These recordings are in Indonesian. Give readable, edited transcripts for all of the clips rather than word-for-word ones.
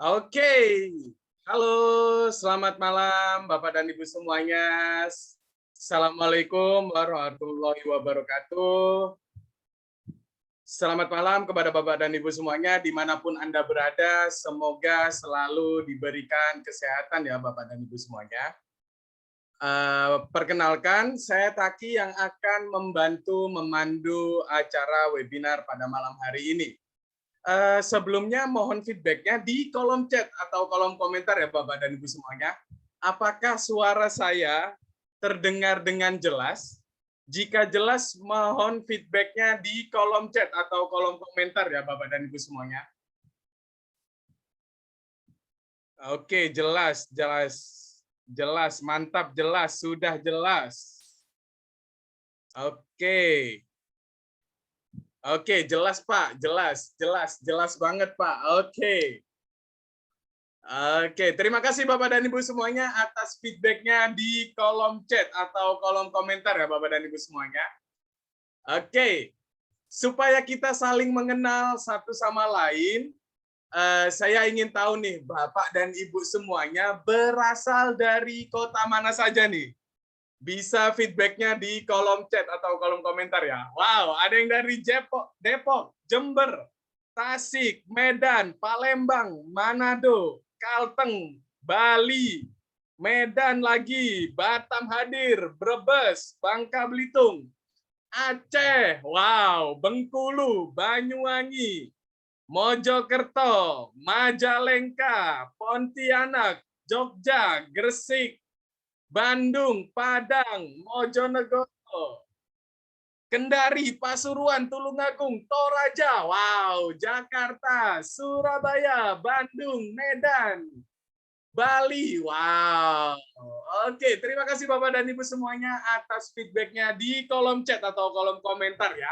Oke, halo, selamat malam Bapak dan Ibu semuanya. Assalamualaikum warahmatullahi wabarakatuh. Selamat malam kepada Bapak dan Ibu semuanya, dimanapun Anda berada, semoga selalu diberikan kesehatan ya Bapak dan Ibu semuanya. Perkenalkan, saya Taki yang akan membantu memandu acara webinar pada malam hari ini. Sebelumnya mohon feedback-nya di kolom chat atau kolom komentar ya Bapak dan Ibu semuanya. Apakah suara saya terdengar dengan jelas? Jika jelas, mohon feedback-nya di kolom chat atau kolom komentar ya Bapak dan Ibu semuanya. Oke, jelas, jelas, jelas, mantap, jelas, sudah jelas. Oke. Oke, jelas Pak, jelas, jelas, jelas banget Pak. Oke. Oke, terima kasih Bapak dan Ibu semuanya atas feedback-nya di kolom chat atau kolom komentar ya Bapak dan Ibu semuanya. Oke, supaya kita saling mengenal satu sama lain, saya ingin tahu nih Bapak dan Ibu semuanya berasal dari kota mana saja nih? Bisa feedback-nya di kolom chat atau kolom komentar ya. Wow, ada yang dari Depok, Jember, Tasik, Medan, Palembang, Manado, Kalteng, Bali, Medan lagi, Batam hadir, Brebes, Bangka Belitung, Aceh, wow, Bengkulu, Banyuwangi, Mojokerto, Majalengka, Pontianak, Jogja, Gresik, Bandung, Padang, Mojonegoro, Kendari, Pasuruan, Tulungagung, Toraja, wow, Jakarta, Surabaya, Bandung, Medan, Bali, wow. Oke, terima kasih Bapak dan Ibu semuanya atas feedback-nya di kolom chat atau kolom komentar ya.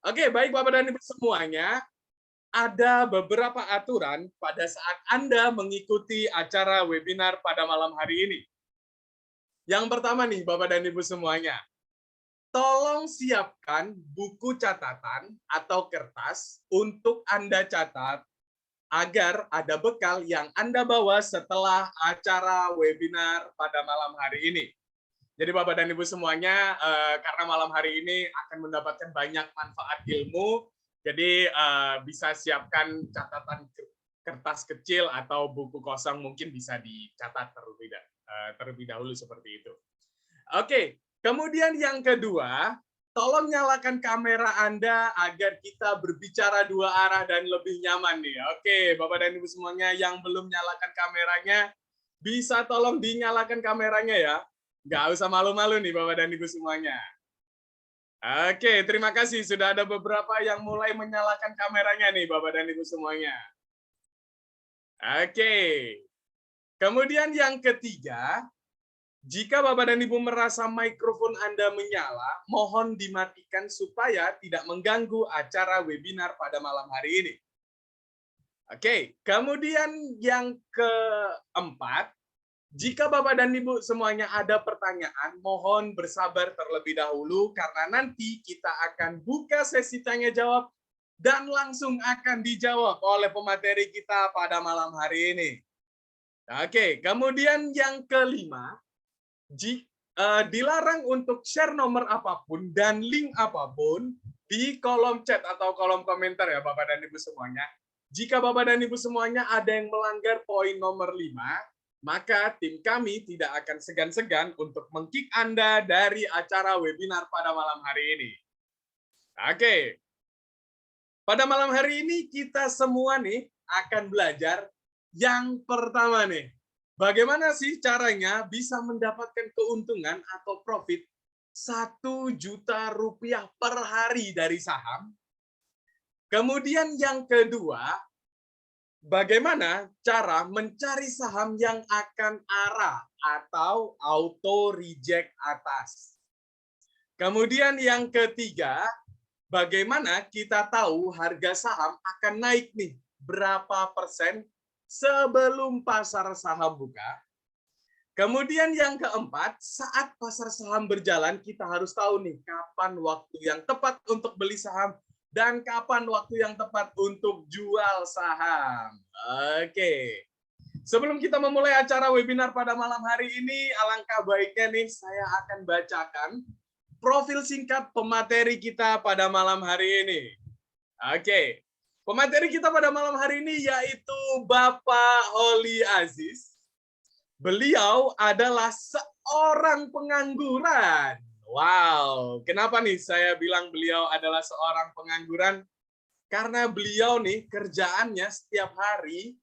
Oke, baik Bapak dan Ibu semuanya, ada beberapa aturan pada saat Anda mengikuti acara webinar pada malam hari ini. Yang pertama nih, Bapak dan Ibu semuanya, tolong siapkan buku catatan atau kertas untuk Anda catat agar ada bekal yang Anda bawa setelah acara webinar pada malam hari ini. Jadi Bapak dan Ibu semuanya, karena malam hari ini akan mendapatkan banyak manfaat ilmu, jadi bisa siapkan catatan kertas kecil atau buku kosong mungkin bisa dicatat terlebih dahulu seperti itu. Oke, kemudian yang kedua, tolong nyalakan kamera Anda agar kita berbicara dua arah dan lebih nyaman nih. Oke, Bapak dan Ibu semuanya yang belum nyalakan kameranya, bisa tolong dinyalakan kameranya ya. Nggak usah malu-malu nih Bapak dan Ibu semuanya. Oke, terima kasih. Sudah ada beberapa yang mulai menyalakan kameranya nih Bapak dan Ibu semuanya. Oke. Kemudian yang ketiga, jika Bapak dan Ibu merasa mikrofon Anda menyala, mohon dimatikan supaya tidak mengganggu acara webinar pada malam hari ini. Oke, kemudian yang keempat, jika Bapak dan Ibu semuanya ada pertanyaan, mohon bersabar terlebih dahulu karena nanti kita akan buka sesi tanya jawab dan langsung akan dijawab oleh pemateri kita pada malam hari ini. Oke, kemudian yang kelima, dilarang untuk share nomor apapun dan link apapun di kolom chat atau kolom komentar ya Bapak dan Ibu semuanya. Jika Bapak dan Ibu semuanya ada yang melanggar poin nomor 5, maka tim kami tidak akan segan-segan untuk meng-kick Anda dari acara webinar pada malam hari ini. Oke. Pada malam hari ini kita semua nih akan belajar yang pertama nih. Bagaimana sih caranya bisa mendapatkan keuntungan atau profit 1 juta rupiah per hari dari saham? Kemudian yang kedua, bagaimana cara mencari saham yang akan arah atau auto reject atas? Kemudian yang ketiga, bagaimana kita tahu harga saham akan naik nih berapa persen sebelum pasar saham buka? Kemudian yang keempat, saat pasar saham berjalan, kita harus tahu nih kapan waktu yang tepat untuk beli saham dan kapan waktu yang tepat untuk jual saham. Oke. Sebelum kita memulai acara webinar pada malam hari ini, alangkah baiknya nih saya akan bacakan profil singkat pemateri kita pada malam hari ini. Oke. Pemateri kita pada malam hari ini yaitu Bapak Holly Aziz. Beliau adalah seorang pengangguran. Wow, kenapa nih saya bilang beliau adalah seorang pengangguran? Karena beliau nih kerjaannya setiap hari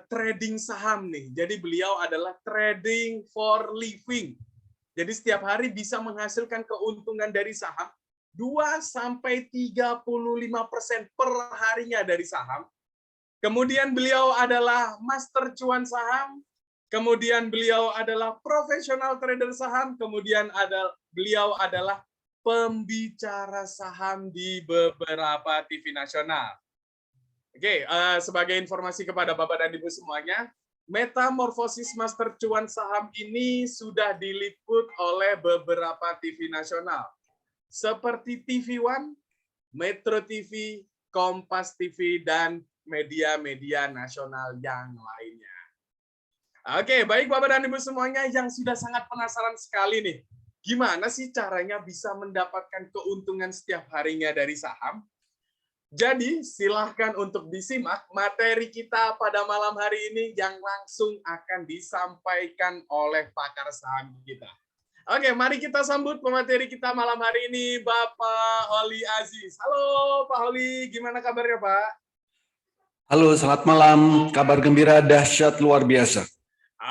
trading saham nih. Jadi beliau adalah trading for living. Jadi setiap hari bisa menghasilkan keuntungan dari saham 2-35% per harinya dari saham. Kemudian beliau adalah master cuan saham. Kemudian beliau adalah profesional trader saham. Kemudian beliau adalah pembicara saham di beberapa TV nasional. Oke, sebagai informasi kepada Bapak dan Ibu semuanya, metamorfosis master cuan saham ini sudah diliput oleh beberapa TV nasional, seperti TV One, Metro TV, Kompas TV, dan media-media nasional yang lainnya. Oke, baik Bapak dan Ibu semuanya yang sudah sangat penasaran sekali nih, gimana sih caranya bisa mendapatkan keuntungan setiap harinya dari saham? Jadi, silahkan untuk disimak materi kita pada malam hari ini yang langsung akan disampaikan oleh pakar saham kita. Oke, mari kita sambut pemateri kita malam hari ini, Bapak Holly Aziz. Halo Pak Holly, gimana kabarnya Pak? Halo, selamat malam. Kabar gembira dahsyat luar biasa.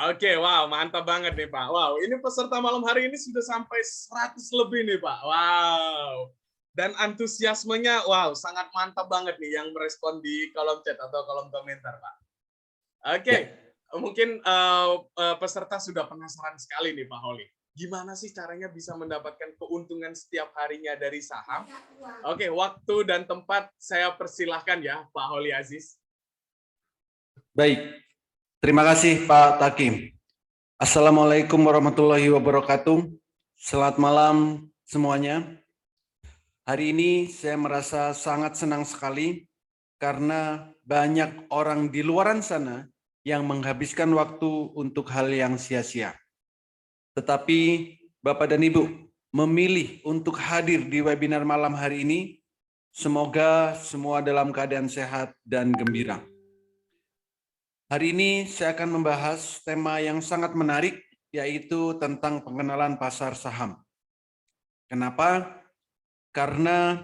Oke, wow, mantap banget nih Pak. Wow, ini peserta malam hari ini sudah sampai 100 lebih nih Pak. Wow. Dan antusiasmenya, wow, sangat mantap banget nih yang merespon di kolom chat atau kolom komentar, Pak. Oke, mungkin peserta sudah penasaran sekali nih, Pak Holly. Gimana sih caranya bisa mendapatkan keuntungan setiap harinya dari saham? Oke, waktu dan tempat saya persilahkan ya, Pak Holly Aziz. Baik, terima kasih Pak Takim. Assalamualaikum warahmatullahi wabarakatuh. Selamat malam semuanya. Hari ini saya merasa sangat senang sekali karena banyak orang di luaran sana yang menghabiskan waktu untuk hal yang sia-sia. Tetapi Bapak dan Ibu memilih untuk hadir di webinar malam hari ini. Semoga semua dalam keadaan sehat dan gembira. Hari ini saya akan membahas tema yang sangat menarik, yaitu tentang pengenalan pasar saham. Kenapa? Karena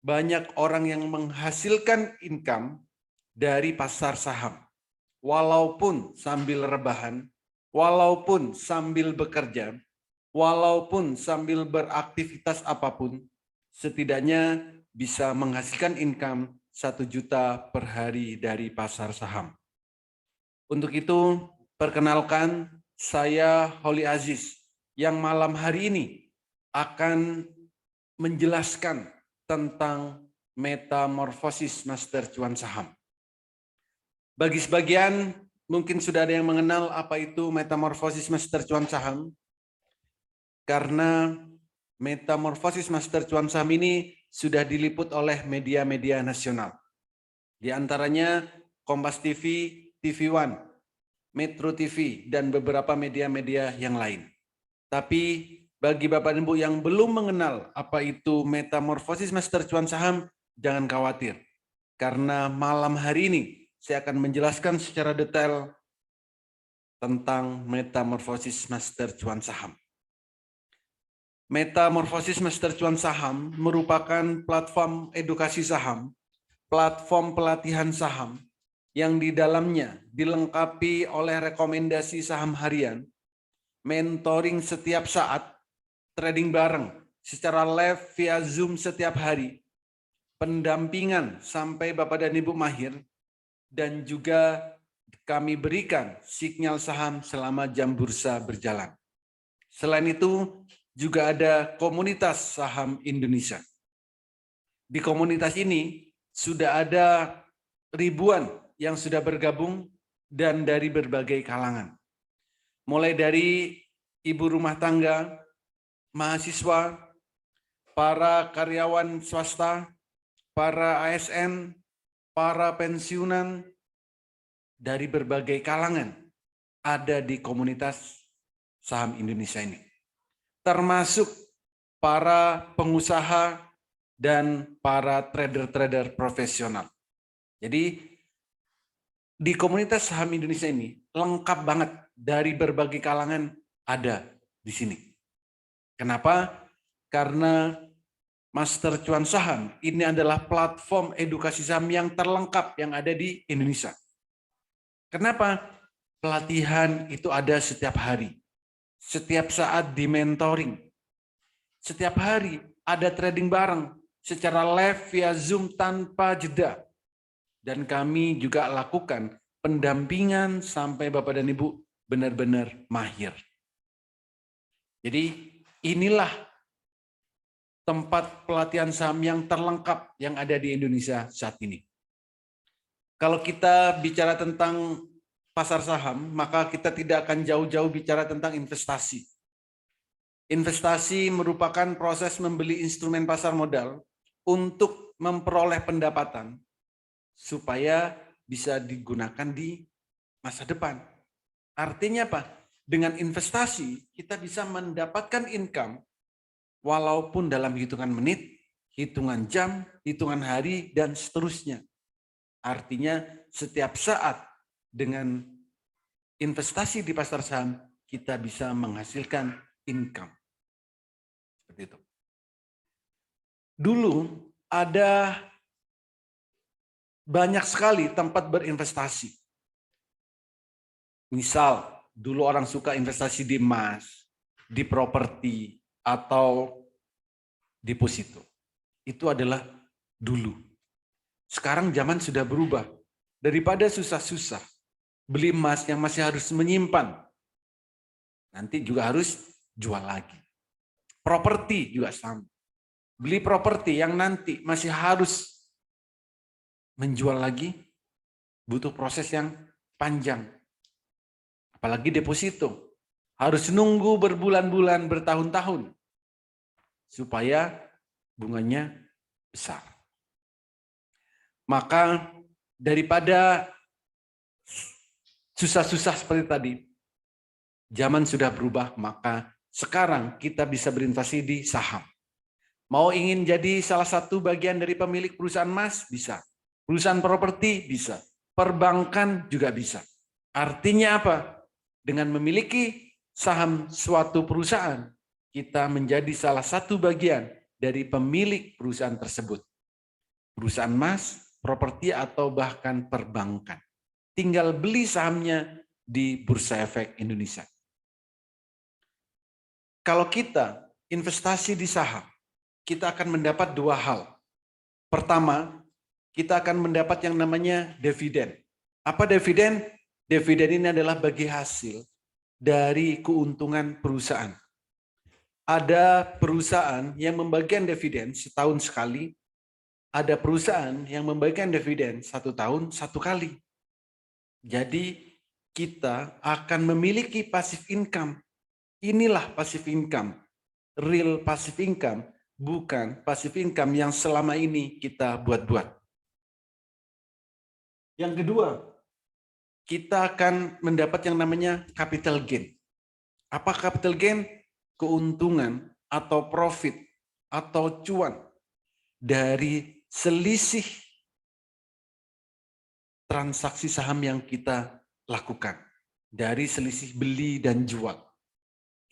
banyak orang yang menghasilkan income dari pasar saham, walaupun sambil rebahan, walaupun sambil bekerja, walaupun sambil beraktivitas apapun, setidaknya bisa menghasilkan income 1 juta per hari dari pasar saham. Untuk itu, perkenalkan saya Holly Aziz yang malam hari ini akan menjelaskan tentang metamorfosis master cuan saham. Bagi sebagian mungkin sudah ada yang mengenal apa itu metamorfosis master cuan saham, karena metamorfosis master cuan saham ini sudah diliput oleh media-media nasional. Di antaranya Kompas TV, TV One, Metro TV, dan beberapa media-media yang lain. Tapi bagi Bapak dan Ibu yang belum mengenal apa itu metamorfosis master cuan saham, jangan khawatir. Karena malam hari ini saya akan menjelaskan secara detail tentang metamorfosis master cuan saham. Metamorfosis master cuan saham merupakan platform edukasi saham, platform pelatihan saham, yang di dalamnya dilengkapi oleh rekomendasi saham harian, mentoring setiap saat, trading bareng secara live via Zoom setiap hari, pendampingan sampai Bapak dan Ibu mahir, dan juga kami berikan sinyal saham selama jam bursa berjalan. Selain itu, juga ada komunitas saham Indonesia. Di komunitas ini sudah ada ribuan yang sudah bergabung dan dari berbagai kalangan. Mulai dari ibu rumah tangga, mahasiswa, para karyawan swasta, para ASN, para pensiunan, dari berbagai kalangan ada di komunitas saham Indonesia ini. Termasuk para pengusaha dan para trader-trader profesional. Jadi di komunitas saham Indonesia ini lengkap banget, dari berbagai kalangan ada di sini. Kenapa? Karena Master Cuan Saham ini adalah platform edukasi saham yang terlengkap yang ada di Indonesia. Kenapa? Pelatihan itu ada setiap hari. Setiap saat di mentoring. Setiap hari ada trading bareng secara live via Zoom tanpa jeda. Dan kami juga lakukan pendampingan sampai Bapak dan Ibu benar-benar mahir. Jadi inilah tempat pelatihan saham yang terlengkap yang ada di Indonesia saat ini. Kalau kita bicara tentang pasar saham, maka kita tidak akan jauh-jauh bicara tentang investasi. Investasi merupakan proses membeli instrumen pasar modal untuk memperoleh pendapatan supaya bisa digunakan di masa depan. Artinya apa? Dengan investasi kita bisa mendapatkan income walaupun dalam hitungan menit, hitungan jam, hitungan hari, dan seterusnya. Artinya setiap saat dengan investasi di pasar saham kita bisa menghasilkan income. Seperti itu. Dulu ada banyak sekali tempat berinvestasi. Misal, dulu orang suka investasi di emas, di properti, atau deposito. Itu adalah dulu. Sekarang zaman sudah berubah. Daripada susah-susah beli emas yang masih harus menyimpan, nanti juga harus jual lagi. Properti juga sama. Beli properti yang nanti masih harus menjual lagi, butuh proses yang panjang. Apalagi deposito. Harus nunggu berbulan-bulan, bertahun-tahun supaya bunganya besar. Maka daripada susah-susah seperti tadi, zaman sudah berubah, maka sekarang kita bisa berinvestasi di saham. Mau ingin jadi salah satu bagian dari pemilik perusahaan emas? Bisa. Perusahaan properti? Bisa. Perbankan juga bisa. Artinya apa? Dengan memiliki saham suatu perusahaan, kita menjadi salah satu bagian dari pemilik perusahaan tersebut. Perusahaan emas, properti, atau bahkan perbankan. Tinggal beli sahamnya di Bursa Efek Indonesia. Kalau kita investasi di saham, kita akan mendapat dua hal. Pertama, kita akan mendapat yang namanya dividen. Apa dividen? Dividen ini adalah bagi hasil dari keuntungan perusahaan. Ada perusahaan yang membagikan dividen setahun sekali, ada perusahaan yang membagikan dividen 1 tahun 1 kali. Jadi kita akan memiliki passive income. Inilah passive income, real passive income, bukan passive income yang selama ini kita buat-buat. Yang kedua, kita akan mendapat yang namanya capital gain. Apa capital gain? Keuntungan atau profit atau cuan dari selisih transaksi saham yang kita lakukan. Dari selisih beli dan jual.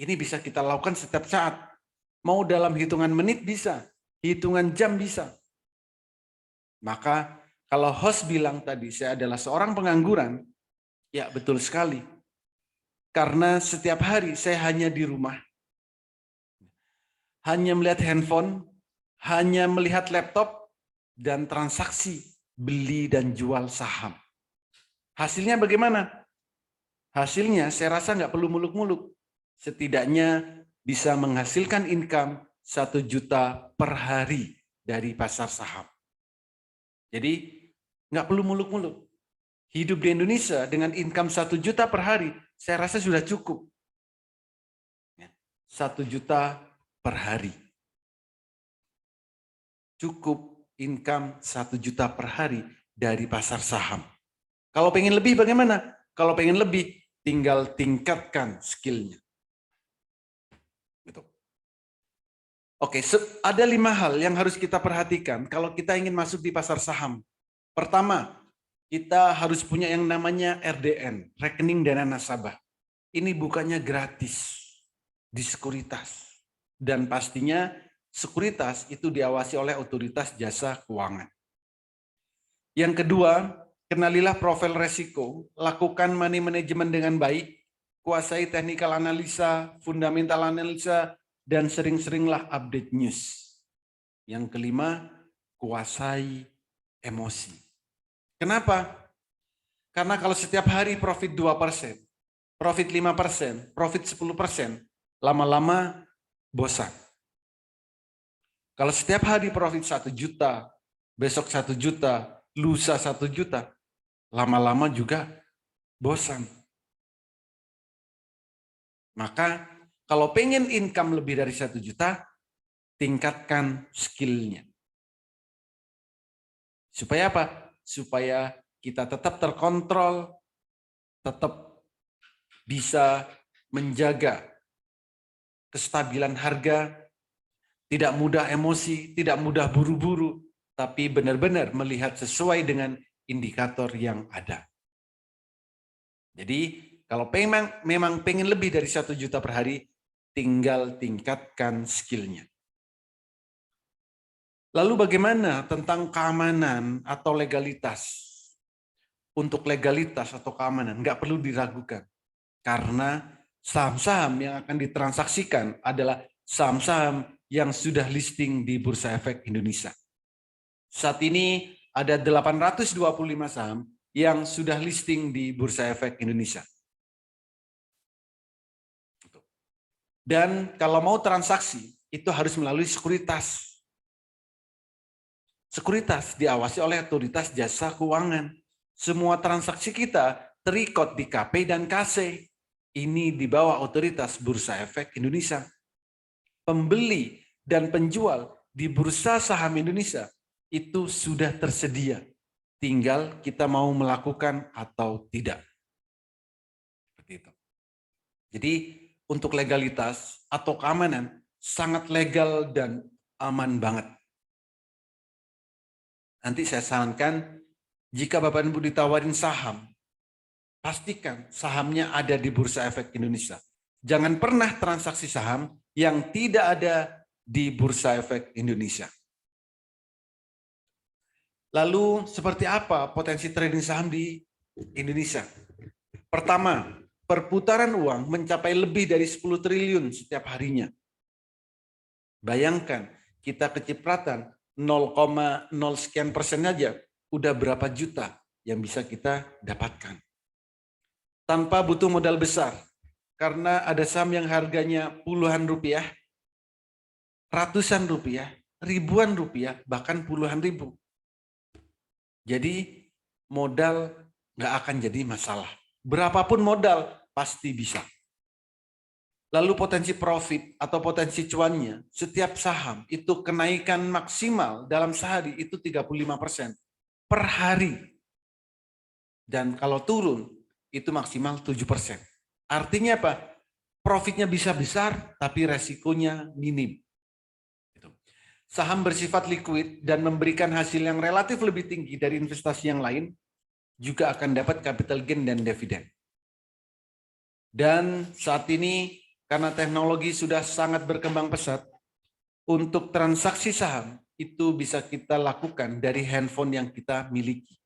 Ini bisa kita lakukan setiap saat. Mau dalam hitungan menit bisa, hitungan jam bisa. Maka kalau host bilang tadi saya adalah seorang pengangguran, ya betul sekali. Karena setiap hari saya hanya di rumah. Hanya melihat handphone, hanya melihat laptop, dan transaksi beli dan jual saham. Hasilnya bagaimana? Hasilnya saya rasa nggak perlu muluk-muluk. Setidaknya bisa menghasilkan income 1 juta per hari dari pasar saham. Jadi nggak perlu muluk-muluk. Hidup di Indonesia dengan income 1 juta per hari, saya rasa sudah cukup. 1 juta per hari. Cukup income 1 juta per hari dari pasar saham. Kalau pengen lebih bagaimana? Kalau pengen lebih, tinggal tingkatkan skill-nya. Gitu. Oke, ada 5 hal yang harus kita perhatikan kalau kita ingin masuk di pasar saham. Pertama, kita harus punya yang namanya RDN, rekening dana nasabah. Ini bukannya gratis di sekuritas. Dan pastinya sekuritas itu diawasi oleh otoritas jasa keuangan. Yang kedua, kenalilah profil resiko, lakukan money management dengan baik, kuasai technical analisa, fundamental analisa, dan sering-seringlah update news. Yang kelima, kuasai emosi. Kenapa? Karena kalau setiap hari profit 2%, profit 5%, profit 10%, lama-lama bosan. Kalau setiap hari profit 1 juta, besok 1 juta, lusa 1 juta, lama-lama juga bosan. Maka kalau pengen income lebih dari 1 juta, tingkatkan skill-nya. Supaya apa? Supaya kita tetap terkontrol, tetap bisa menjaga kestabilan harga, tidak mudah emosi, tidak mudah buru-buru, tapi benar-benar melihat sesuai dengan indikator yang ada. Jadi kalau memang pengen lebih dari 1 juta per hari, tinggal tingkatkan skill-nya. Lalu bagaimana tentang keamanan atau legalitas? Untuk legalitas atau keamanan, nggak perlu diragukan. Karena saham-saham yang akan ditransaksikan adalah saham-saham yang sudah listing di Bursa Efek Indonesia. Saat ini ada 825 saham yang sudah listing di Bursa Efek Indonesia. Dan kalau mau transaksi, itu harus melalui sekuritas. Sekuritas diawasi oleh otoritas jasa keuangan. Semua transaksi kita terikot di KP dan KC. Ini di bawah otoritas Bursa Efek Indonesia. Pembeli dan penjual di Bursa Saham Indonesia itu sudah tersedia. Tinggal kita mau melakukan atau tidak. Seperti itu. Jadi untuk legalitas atau keamanan sangat legal dan aman banget. Nanti saya sarankan, jika Bapak Ibu ditawarin saham, pastikan sahamnya ada di Bursa Efek Indonesia. Jangan pernah transaksi saham yang tidak ada di Bursa Efek Indonesia. Lalu seperti apa potensi trading saham di Indonesia? Pertama, perputaran uang mencapai lebih dari 10 triliun setiap harinya. Bayangkan, kita kecipratan 0,0 sekian persen aja, udah berapa juta yang bisa kita dapatkan. Tanpa butuh modal besar, karena ada saham yang harganya puluhan rupiah, ratusan rupiah, ribuan rupiah, bahkan puluhan ribu. Jadi modal nggak akan jadi masalah. Berapapun modal, pasti bisa. Lalu potensi profit atau potensi cuannya, setiap saham itu kenaikan maksimal dalam sehari itu 35% per hari. Dan kalau turun, itu maksimal 7%. Artinya apa? Profitnya bisa besar, tapi resikonya minim. Saham bersifat liquid dan memberikan hasil yang relatif lebih tinggi dari investasi yang lain, juga akan dapat capital gain dan dividen. Dan saat ini, karena teknologi sudah sangat berkembang pesat, untuk transaksi saham itu bisa kita lakukan dari handphone yang kita miliki.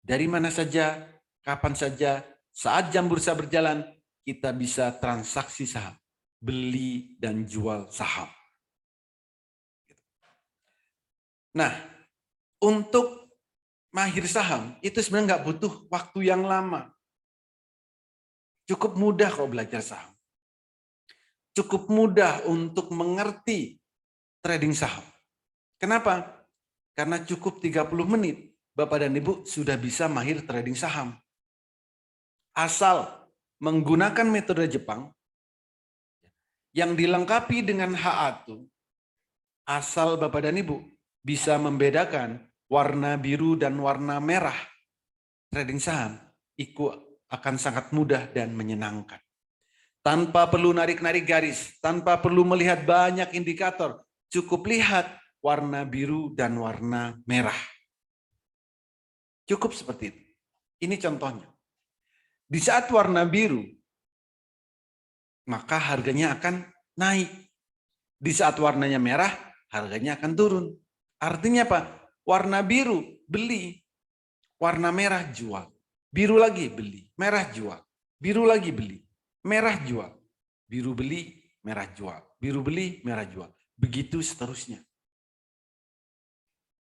Dari mana saja, kapan saja, saat jam bursa berjalan, kita bisa transaksi saham, beli dan jual saham. Nah, untuk mahir saham itu sebenarnya nggak butuh waktu yang lama. Cukup mudah kok belajar saham. Cukup mudah untuk mengerti trading saham. Kenapa? Karena cukup 30 menit, Bapak dan Ibu sudah bisa mahir trading saham. Asal menggunakan metode Jepang yang dilengkapi dengan HA2, asal Bapak dan Ibu bisa membedakan warna biru dan warna merah trading saham itu akan sangat mudah dan menyenangkan. Tanpa perlu narik-narik garis, tanpa perlu melihat banyak indikator, cukup lihat warna biru dan warna merah. Cukup seperti itu. Ini contohnya. Di saat warna biru, maka harganya akan naik. Di saat warnanya merah, harganya akan turun. Artinya apa? Warna biru beli, warna merah jual. Biru lagi beli, merah jual. Biru lagi beli, merah jual. Biru beli, merah jual. Biru beli, merah jual. Begitu seterusnya.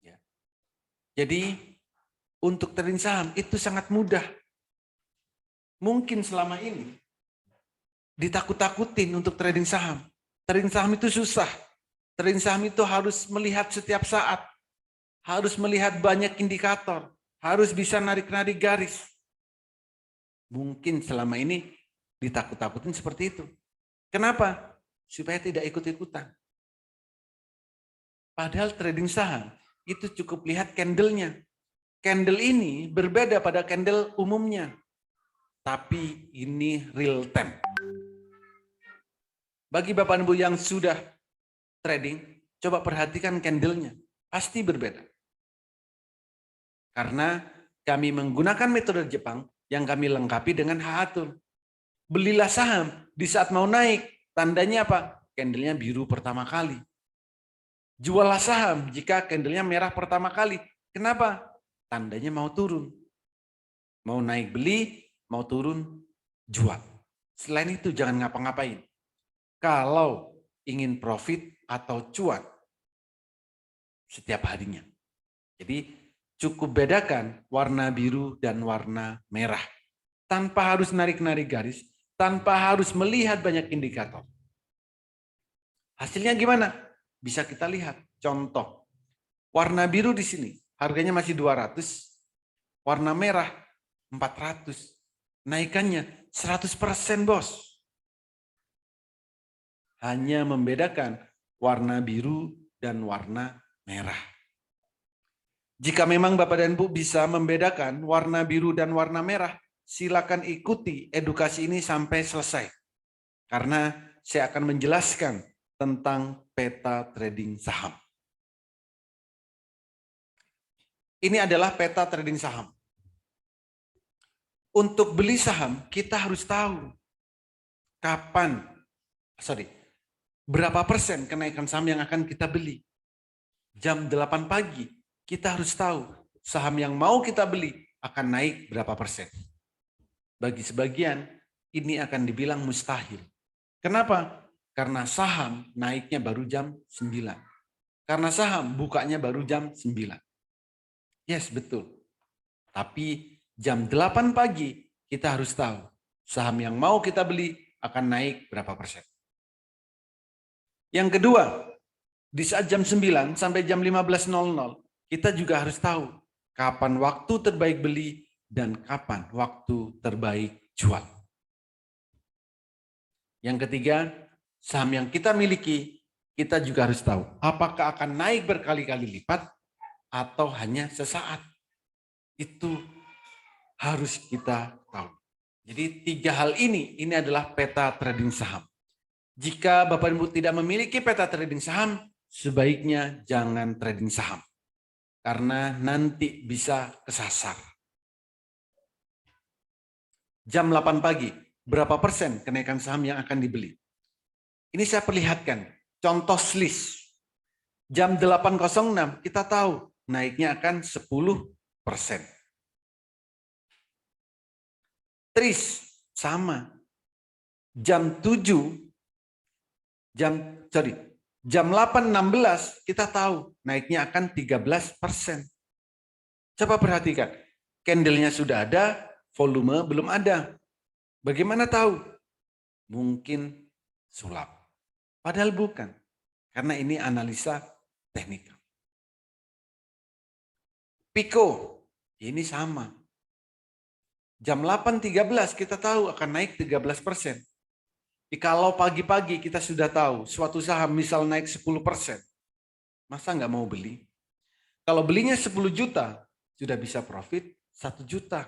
Ya. Jadi untuk trading saham itu sangat mudah. Mungkin selama ini ditakut-takutin untuk trading saham. Trading saham itu susah. Trading saham itu harus melihat setiap saat. Harus melihat banyak indikator. Harus bisa narik-narik garis. Mungkin selama ini ditakut-takutin seperti itu. Kenapa? Supaya tidak ikut-ikutan. Padahal trading saham itu cukup lihat candle-nya. Candle ini berbeda pada candle umumnya. Tapi ini real time. Bagi Bapak Ibu yang sudah trading, coba perhatikan candle-nya. Pasti berbeda. Karena kami menggunakan metode Jepang yang kami lengkapi dengan H-Atur. Belilah saham di saat mau naik. Tandanya apa? Candle-nya biru pertama kali. Juallah saham jika candle-nya merah pertama kali. Kenapa? Tandanya mau turun. Mau naik beli, mau turun jual. Selain itu jangan ngapa-ngapain. Kalau ingin profit atau cuan setiap harinya. Jadi cukup bedakan warna biru dan warna merah. Tanpa harus narik-narik garis, tanpa harus melihat banyak indikator. Hasilnya gimana? Bisa kita lihat. Contoh, warna biru di sini harganya masih 200, warna merah 400. Naikannya 100% bos. Hanya membedakan warna biru dan warna merah. Jika memang Bapak dan Ibu bisa membedakan warna biru dan warna merah, silakan ikuti edukasi ini sampai selesai. Karena saya akan menjelaskan tentang peta trading saham. Ini adalah peta trading saham. Untuk beli saham, kita harus tahu berapa persen kenaikan saham yang akan kita beli. Jam 8 pagi, kita harus tahu saham yang mau kita beli akan naik berapa persen. Bagi sebagian, ini akan dibilang mustahil. Kenapa? Karena saham naiknya baru jam 9. Karena saham bukanya baru jam 9. Yes, betul. Tapi jam 8 pagi kita harus tahu saham yang mau kita beli akan naik berapa persen. Yang kedua, di saat jam 9 sampai jam 15.00 kita juga harus tahu kapan waktu terbaik beli dan kapan waktu terbaik jual. Yang ketiga, saham yang kita miliki kita juga harus tahu apakah akan naik berkali-kali lipat atau hanya sesaat. Itu harus kita tahu. Jadi 3 hal ini adalah peta trading saham. Jika Bapak Ibu tidak memiliki peta trading saham, sebaiknya jangan trading saham. Karena nanti bisa kesasar. Jam 8 pagi, berapa persen kenaikan saham yang akan dibeli? Ini saya perlihatkan, contoh SLIS. Jam 8.06 kita tahu naiknya akan 10%. TRIS sama. Jam 8.16 kita tahu naiknya akan 13%. Coba perhatikan, candle-nya sudah ada, volume belum ada. Bagaimana tahu? Mungkin sulap. Padahal bukan, karena ini analisa teknikal. Pico, ini sama. Jam 8.13 kita tahu akan naik 13%. Kalau pagi-pagi kita sudah tahu suatu saham misal naik 10%, masa nggak mau beli? Kalau belinya 10 juta, sudah bisa profit 1 juta.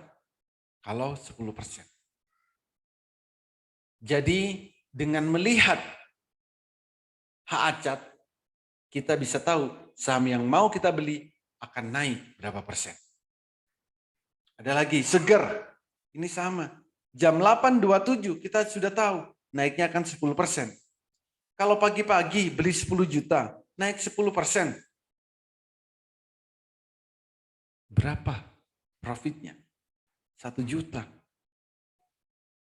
kalau 10%. Jadi dengan melihat hak acat, kita bisa tahu saham yang mau kita beli akan naik berapa persen. Ada lagi, Seger. Ini sama. Jam 8.27 kita sudah tahu naiknya akan 10%. Kalau pagi-pagi beli 10 juta, naik 10%. Berapa profitnya? 1 juta.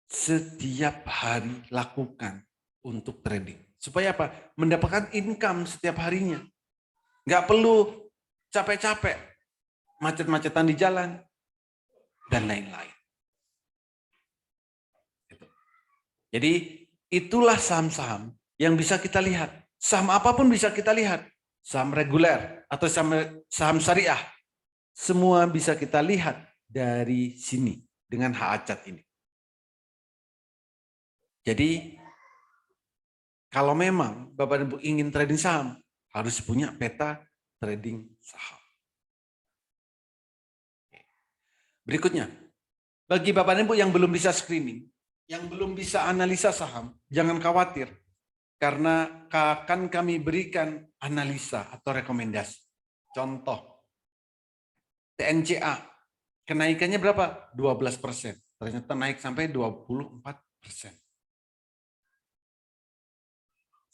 Setiap hari lakukan untuk trading. Supaya apa? Mendapatkan income setiap harinya. Nggak perlu capek-capek, macet-macetan di jalan, dan lain-lain. Jadi itulah saham-saham yang bisa kita lihat. Saham apapun bisa kita lihat. Saham reguler atau saham syariah. Semua bisa kita lihat dari sini dengan hak acat ini. Jadi kalau memang Bapak dan Ibu ingin trading saham, harus punya peta trading saham. Berikutnya, bagi Bapak dan Ibu yang belum bisa screening, yang belum bisa analisa saham, jangan khawatir. Karena akan kami berikan analisa atau rekomendasi. Contoh, TNCA, kenaikannya berapa? 12%. Ternyata naik sampai 24%.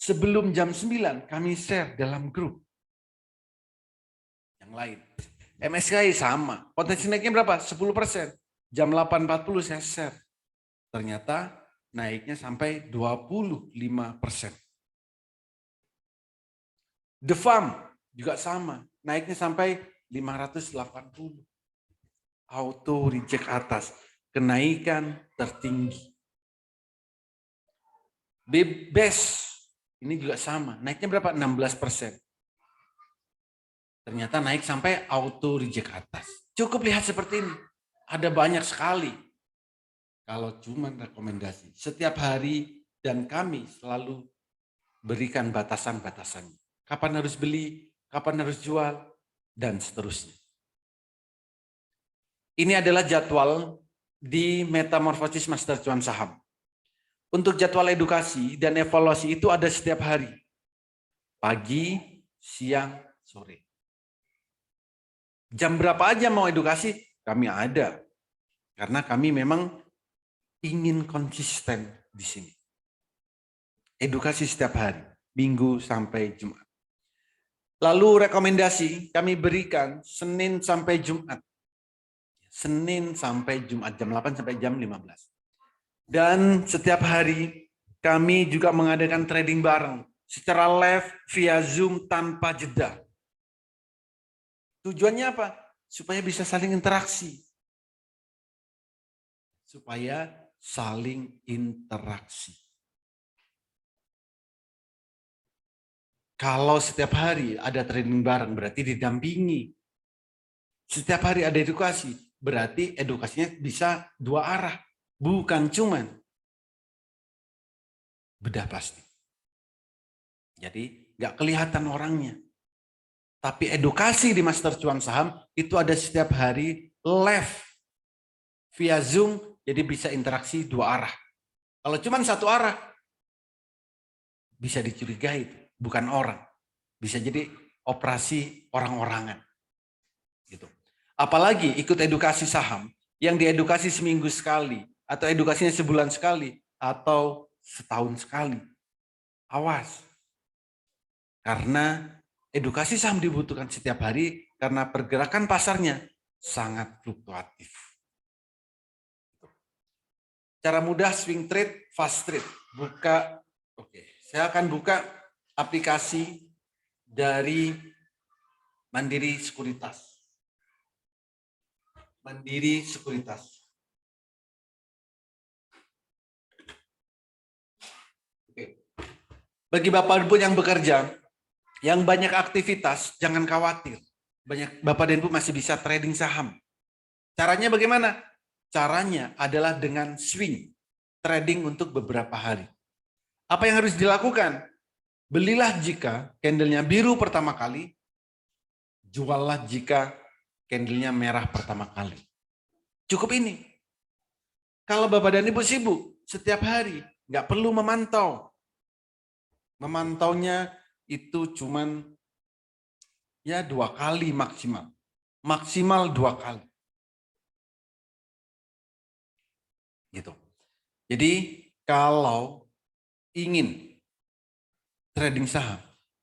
Sebelum jam 9 kami share dalam grup. Yang lain. MSCI sama. Potensi naiknya berapa? 10%. Jam 8.40 saya share. Ternyata naiknya sampai 25%. The Farm juga sama. Naiknya sampai 580. Auto reject atas. Kenaikan tertinggi. BES ini juga sama. Naiknya berapa? 16%. Ternyata naik sampai auto reject atas. Cukup lihat seperti ini. Ada banyak sekali. Kalau cuma rekomendasi. Setiap hari dan kami selalu berikan batasan-batasannya. Kapan harus beli, kapan harus jual, dan seterusnya. Ini adalah jadwal di Metamorfosis Master Cuan Saham. Untuk jadwal edukasi dan evaluasi itu ada setiap hari. Pagi, siang, sore. Jam berapa aja mau edukasi, kami ada. Karena kami memang ingin konsisten di sini. Edukasi setiap hari, Minggu sampai Jumat. Lalu rekomendasi kami berikan Senin sampai Jumat. Senin sampai Jumat jam 8 sampai jam 15. Dan setiap hari kami juga mengadakan trading bareng secara live via Zoom tanpa jeda. Tujuannya apa? Supaya bisa saling interaksi. Supaya saling interaksi. Kalau setiap hari ada trading bareng berarti didampingi. Setiap hari ada edukasi, berarti edukasinya bisa dua arah. Bukan cuman bedah plastik. Jadi nggak kelihatan orangnya. Tapi edukasi di Master Cuan Saham itu ada setiap hari live via Zoom, jadi bisa interaksi dua arah. Kalau cuma satu arah, bisa dicurigai itu, bukan orang. Bisa jadi operasi orang-orangan. Gitu. Apalagi ikut edukasi saham, yang diedukasi seminggu sekali, atau edukasinya sebulan sekali, atau setahun sekali. Awas. Karena edukasi saham dibutuhkan setiap hari, karena pergerakan pasarnya sangat fluktuatif. Cara mudah swing trade, fast trade. Saya akan buka aplikasi dari Mandiri Sekuritas. Mandiri Sekuritas. Bagi Bapak dan Ibu yang bekerja, yang banyak aktivitas, jangan khawatir. Bapak dan Ibu masih bisa trading saham. Caranya bagaimana? Caranya adalah dengan swing trading untuk beberapa hari. Apa yang harus dilakukan? Belilah jika candlenya biru pertama kali, juallah jika candlenya merah pertama kali. Cukup ini. Kalau Bapak dan Ibu sibuk setiap hari, nggak perlu memantau. Memantaunya itu cuman ya 2 kali maksimal. Maksimal 2 kali. Gitu. Jadi kalau ingin trading saham,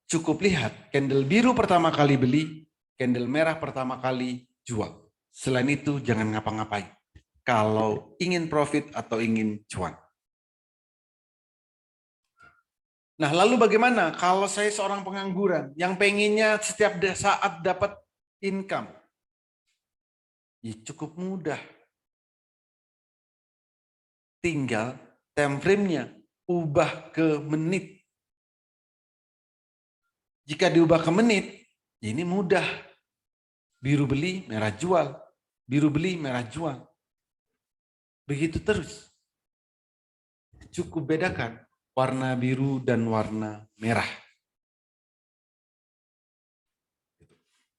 cukup lihat candle biru pertama kali beli, candle merah pertama kali jual. Selain itu jangan ngapa-ngapain. Kalau ingin profit atau ingin cuan. Nah, lalu bagaimana kalau saya seorang pengangguran yang pengennya setiap saat dapat income? Ya, cukup mudah. Tinggal time frame-nya ubah ke menit. Jika diubah ke menit, ini mudah. Biru beli, merah jual. Biru beli, merah jual. Begitu terus. Cukup bedakan warna biru dan warna merah.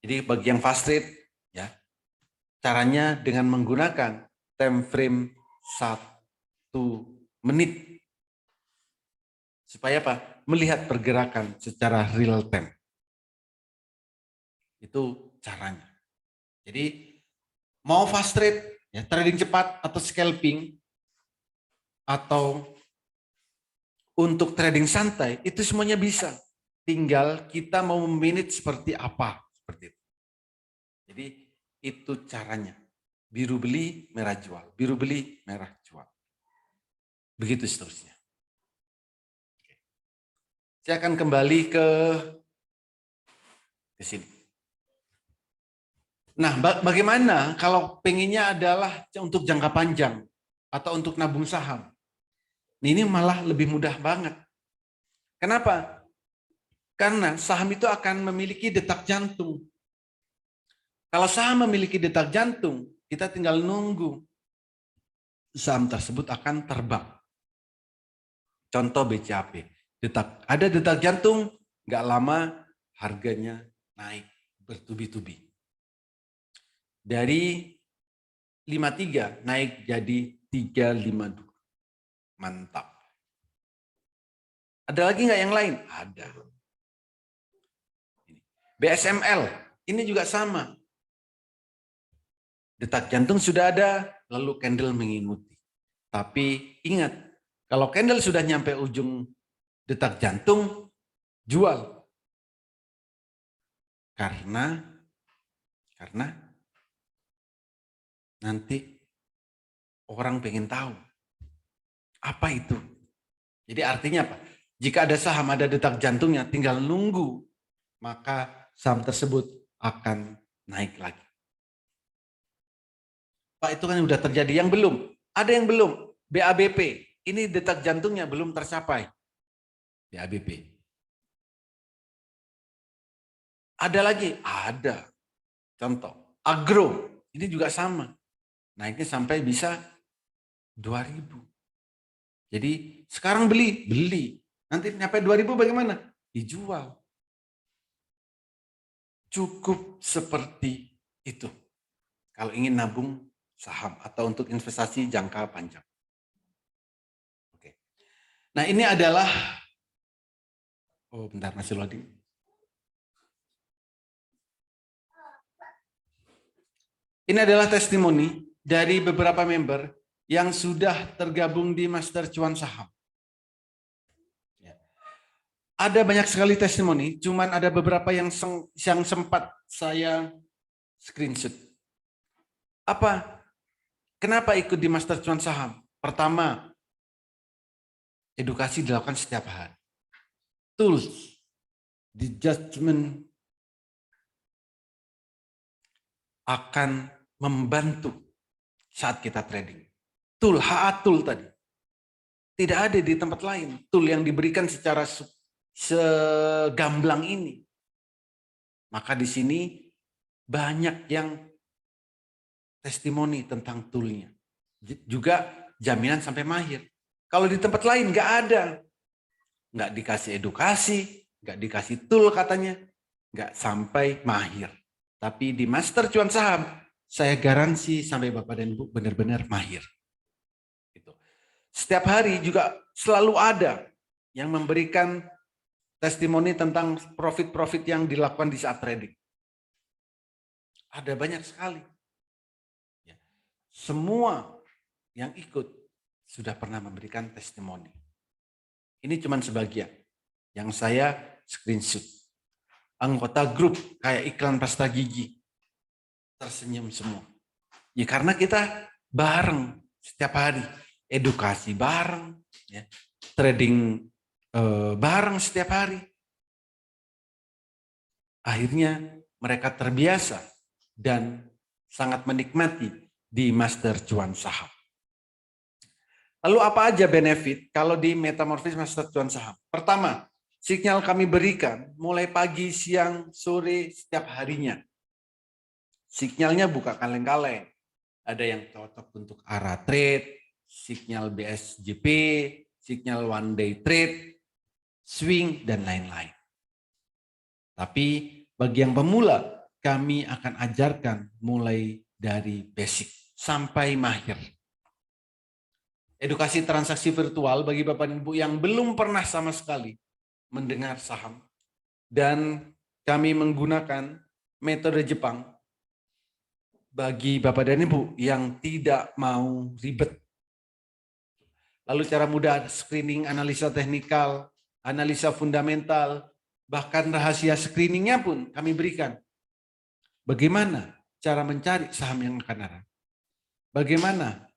Jadi bagi yang fast trade, ya, caranya dengan menggunakan time frame 1 menit. Supaya apa? Melihat pergerakan secara real time. Itu caranya. Jadi mau fast trade, ya, trading cepat atau scalping, atau untuk trading santai, itu semuanya bisa. Tinggal kita mau memanage seperti apa. Seperti itu. Jadi itu caranya. Biru beli, merah jual. Biru beli, merah jual. Begitu seterusnya. Saya akan kembali ke sini. Nah, bagaimana kalau pengennya adalah untuk jangka panjang atau untuk nabung saham? Ini malah lebih mudah banget. Kenapa? Karena saham itu akan memiliki detak jantung. Kalau saham memiliki detak jantung, kita tinggal nunggu saham tersebut akan terbang. Contoh BCAP, ada detak jantung, nggak lama harganya naik bertubi-tubi. Dari 53 naik jadi 352. Mantap. Ada lagi nggak yang lain? Ada. BSML, ini juga sama. Detak jantung sudah ada, lalu candle mengikuti. Tapi ingat, kalau candle sudah nyampe ujung detak jantung, jual. Karena nanti orang pengen tahu. Apa itu? Jadi artinya apa? Jika ada saham, ada detak jantungnya, tinggal nunggu, maka saham tersebut akan naik lagi. Pak, itu kan sudah terjadi. Yang belum, ada yang belum. BABP, ini detak jantungnya belum tercapai. BABP. Ada lagi? Ada. Contoh, Agro, ini juga sama. Naiknya sampai bisa 2.000. Jadi sekarang beli. Nanti nyampe 2.000 bagaimana? Dijual. Cukup seperti itu. Kalau ingin nabung saham atau untuk investasi jangka panjang. Oke. Nah, ini adalah, bentar, masih loading. Ini adalah testimoni dari beberapa member yang sudah tergabung di Master Cuan Saham. Ada banyak sekali testimoni, cuman ada beberapa yang sempat saya screenshot. Apa? Kenapa ikut di Master Cuan Saham? Pertama, edukasi dilakukan setiap hari. Tools, di judgment akan membantu saat kita trading. Tool, HA tool tadi. Tidak ada di tempat lain. Tool yang diberikan secara segamblang ini. Maka di sini banyak yang testimoni tentang toolnya. Juga jaminan sampai mahir. Kalau di tempat lain nggak ada. Nggak dikasih edukasi, nggak dikasih tool katanya. Nggak sampai mahir. Tapi di Master Cuan Saham, saya garansi sampai Bapak dan Ibu benar-benar mahir. Setiap hari juga selalu ada yang memberikan testimoni tentang profit-profit yang dilakukan di saat trading. Ada banyak sekali. Semua yang ikut sudah pernah memberikan testimoni. Ini cuma sebagian yang saya screenshot. Anggota grup kayak iklan pasta gigi tersenyum semua. Ya karena kita bareng setiap hari, edukasi bareng, ya, trading bareng setiap hari. Akhirnya mereka terbiasa dan sangat menikmati di Master Cuan Saham. Lalu apa aja benefit kalau di Metamorphosis Master Cuan Saham? Pertama, sinyal kami berikan mulai pagi, siang, sore, setiap harinya. Sinyalnya bukan kaleng-kaleng. Ada yang cocok untuk arah trade, sinyal BSJP, sinyal one day trade, swing, dan lain-lain. Tapi bagi yang pemula, kami akan ajarkan mulai dari basic sampai mahir. Edukasi transaksi virtual bagi Bapak dan Ibu yang belum pernah sama sekali mendengar saham. Dan kami menggunakan metode Jepang bagi Bapak dan Ibu yang tidak mau ribet. Lalu cara mudah screening, analisa teknikal, analisa fundamental, bahkan rahasia screeningnya pun kami berikan. Bagaimana cara mencari saham yang akan arah? Bagaimana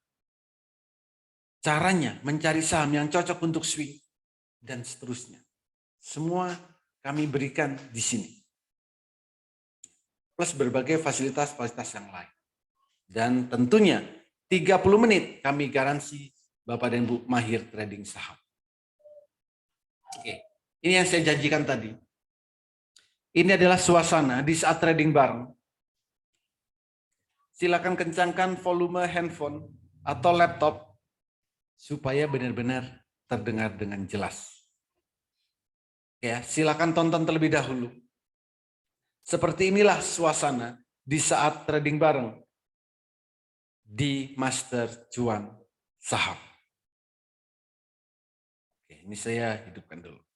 caranya mencari saham yang cocok untuk swing, dan seterusnya. Semua kami berikan di sini. Plus berbagai fasilitas-fasilitas yang lain. Dan tentunya 30 menit kami garansi Bapak dan Ibu mahir trading saham. Oke, ini yang saya janjikan tadi. Ini adalah suasana di saat trading bareng. Silakan kencangkan volume handphone atau laptop supaya benar-benar terdengar dengan jelas. Ya, silakan tonton terlebih dahulu. Seperti inilah suasana di saat trading bareng di Master Cuan Saham. Oke, ini saya hidupkan dulu.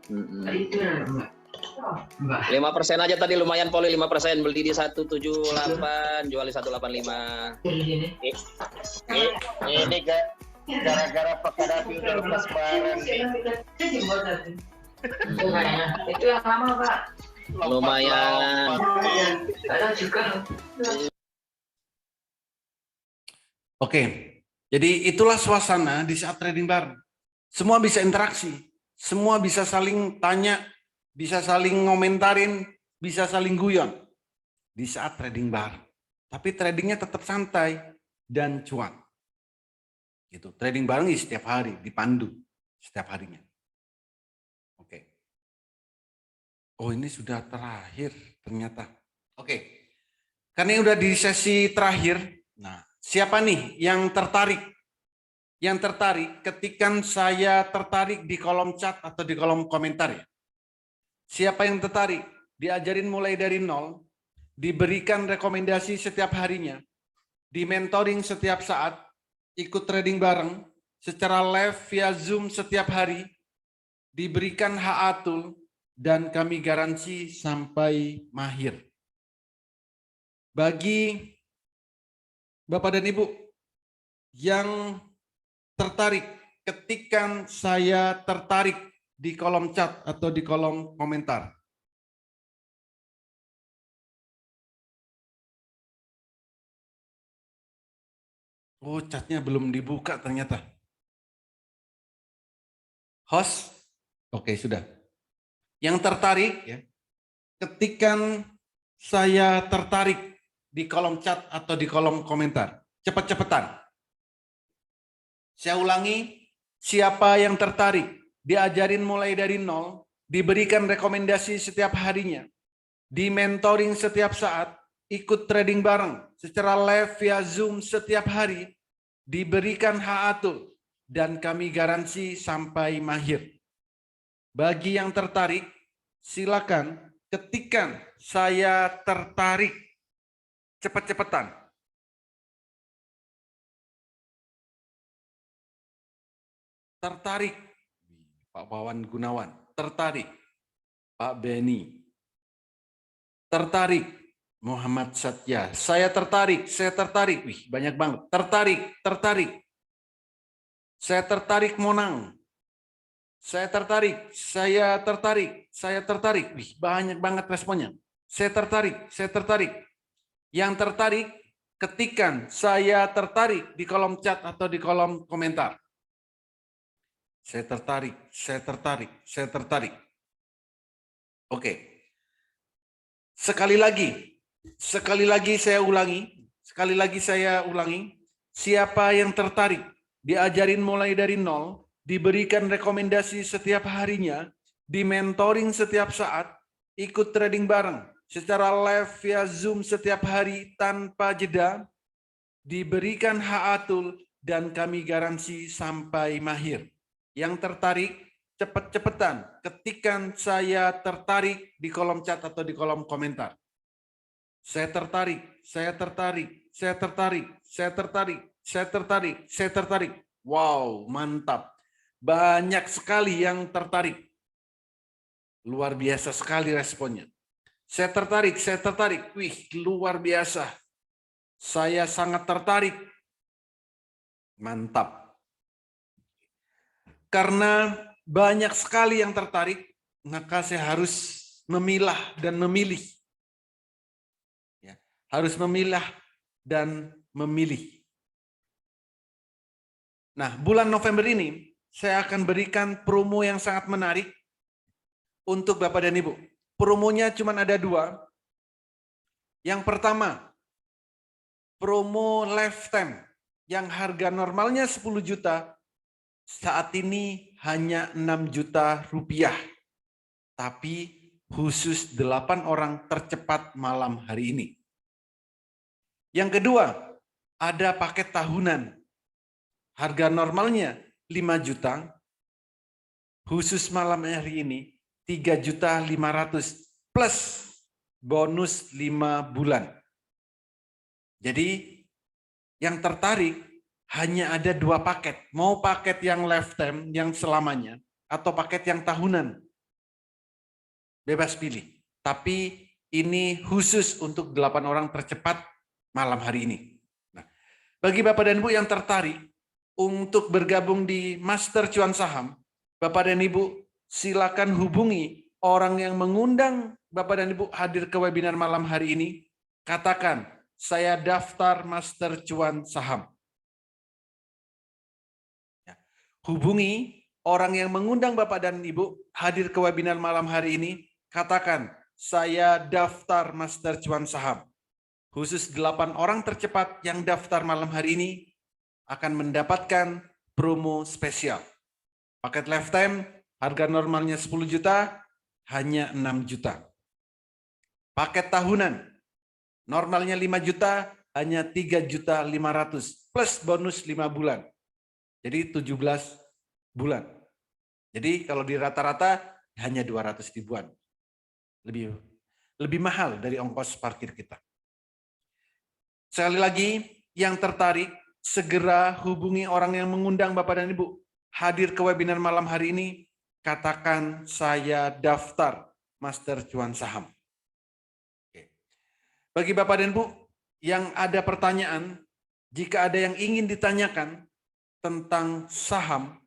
5% aja tadi lumayan Poli, 5%. Beli di 178, jual di 185. Ini gara-gara Pak Kadafi udah lepas barang. Itu yang lama Pak. Lumayan. Kadang juga. Oke, jadi itulah suasana di saat trading bareng. Semua bisa interaksi, semua bisa saling tanya, bisa saling ngomentarin, bisa saling guyon di saat trading bareng. Tapi tradingnya tetap santai dan cuan. Gitu. Trading bareng setiap hari, dipandu setiap harinya. Oke. Oh, ini sudah terakhir ternyata. Oke. Karena ini udah di sesi terakhir. Nah, siapa nih yang tertarik? Yang tertarik, ketikan saya tertarik di kolom chat atau di kolom komentar ya. Siapa yang tertarik? Diajarin mulai dari nol, diberikan rekomendasi setiap harinya, di mentoring setiap saat, ikut trading bareng, secara live via Zoom setiap hari, diberikan HA-tool, dan kami garansi sampai mahir. Bagi Bapak dan Ibu yang tertarik, ketikkan saya tertarik di kolom chat atau di kolom komentar. Oh, chatnya belum dibuka ternyata. Host? Oke, sudah. Yang tertarik, ya, ketikkan saya tertarik di kolom chat atau di kolom komentar. Cepat-cepatan. Saya ulangi, siapa yang tertarik, diajarin mulai dari nol, diberikan rekomendasi setiap harinya, di mentoring setiap saat, ikut trading bareng secara live via Zoom setiap hari, diberikan HA-tool, dan kami garansi sampai mahir. Bagi yang tertarik, silakan ketikkan saya tertarik. Cepat-cepatan. Tertarik, Pak Wawan Gunawan. Tertarik, Pak Beni. Tertarik, Muhammad Satya. Saya tertarik, saya tertarik. Wih, banyak banget. Tertarik, tertarik. Saya tertarik Monang. Saya tertarik, saya tertarik, saya tertarik. Wih, banyak banget responnya. Saya tertarik, saya tertarik. Yang tertarik, ketikkan saya tertarik di kolom chat atau di kolom komentar. Saya tertarik, saya tertarik, saya tertarik. Oke. Sekali lagi saya ulangi. Sekali lagi saya ulangi. Siapa yang tertarik, diajarin mulai dari nol, diberikan rekomendasi setiap harinya, di mentoring setiap saat, ikut trading bareng, secara live via Zoom setiap hari tanpa jeda, diberikan HA-tool, dan kami garansi sampai mahir. Yang tertarik, cepat-cepatan ketikkan saya tertarik di kolom chat atau di kolom komentar. Saya tertarik, saya tertarik, saya tertarik, saya tertarik, saya tertarik, saya tertarik. Wow, mantap. Banyak sekali yang tertarik. Luar biasa sekali responnya. Saya tertarik, saya tertarik. Wih, luar biasa. Saya sangat tertarik. Mantap. Karena banyak sekali yang tertarik, maka saya harus memilah dan memilih. Ya, harus memilah dan memilih. Nah, bulan November ini saya akan berikan promo yang sangat menarik untuk Bapak dan Ibu. Promonya cuma ada 2. Yang pertama, promo lifetime yang harga normalnya 10 juta, saat ini hanya 6 juta rupiah. Tapi khusus 8 orang tercepat malam hari ini. Yang kedua, ada paket tahunan. Harga normalnya 5 juta, khusus malam hari ini 3.500.000 plus bonus 5 bulan. Jadi yang tertarik hanya ada 2 paket. Mau paket yang lifetime yang selamanya atau paket yang tahunan bebas pilih. Tapi ini khusus untuk 8 orang tercepat malam hari ini. Nah, bagi Bapak dan Ibu yang tertarik untuk bergabung di Master Cuan Saham, Bapak dan Ibu silakan hubungi orang yang mengundang Bapak dan Ibu hadir ke webinar malam hari ini. Katakan, saya daftar Master Cuan Saham. Ya. Hubungi orang yang mengundang Bapak dan Ibu hadir ke webinar malam hari ini. Katakan, saya daftar Master Cuan Saham. Khusus 8 orang tercepat yang daftar malam hari ini akan mendapatkan promo spesial. Paket lifetime harga normalnya 10 juta, hanya 6 juta. Paket tahunan normalnya 5 juta, hanya 3.500.000 plus bonus 5 bulan. Jadi 17 bulan. Jadi kalau di rata-rata hanya 200 ribuan. Lebih mahal dari ongkos parkir kita. Sekali lagi, yang tertarik segera hubungi orang yang mengundang Bapak dan Ibu hadir ke webinar malam hari ini. Katakan, saya daftar Master Cuan Saham. Oke. Bagi Bapak dan Ibu yang ada pertanyaan, jika ada yang ingin ditanyakan tentang saham,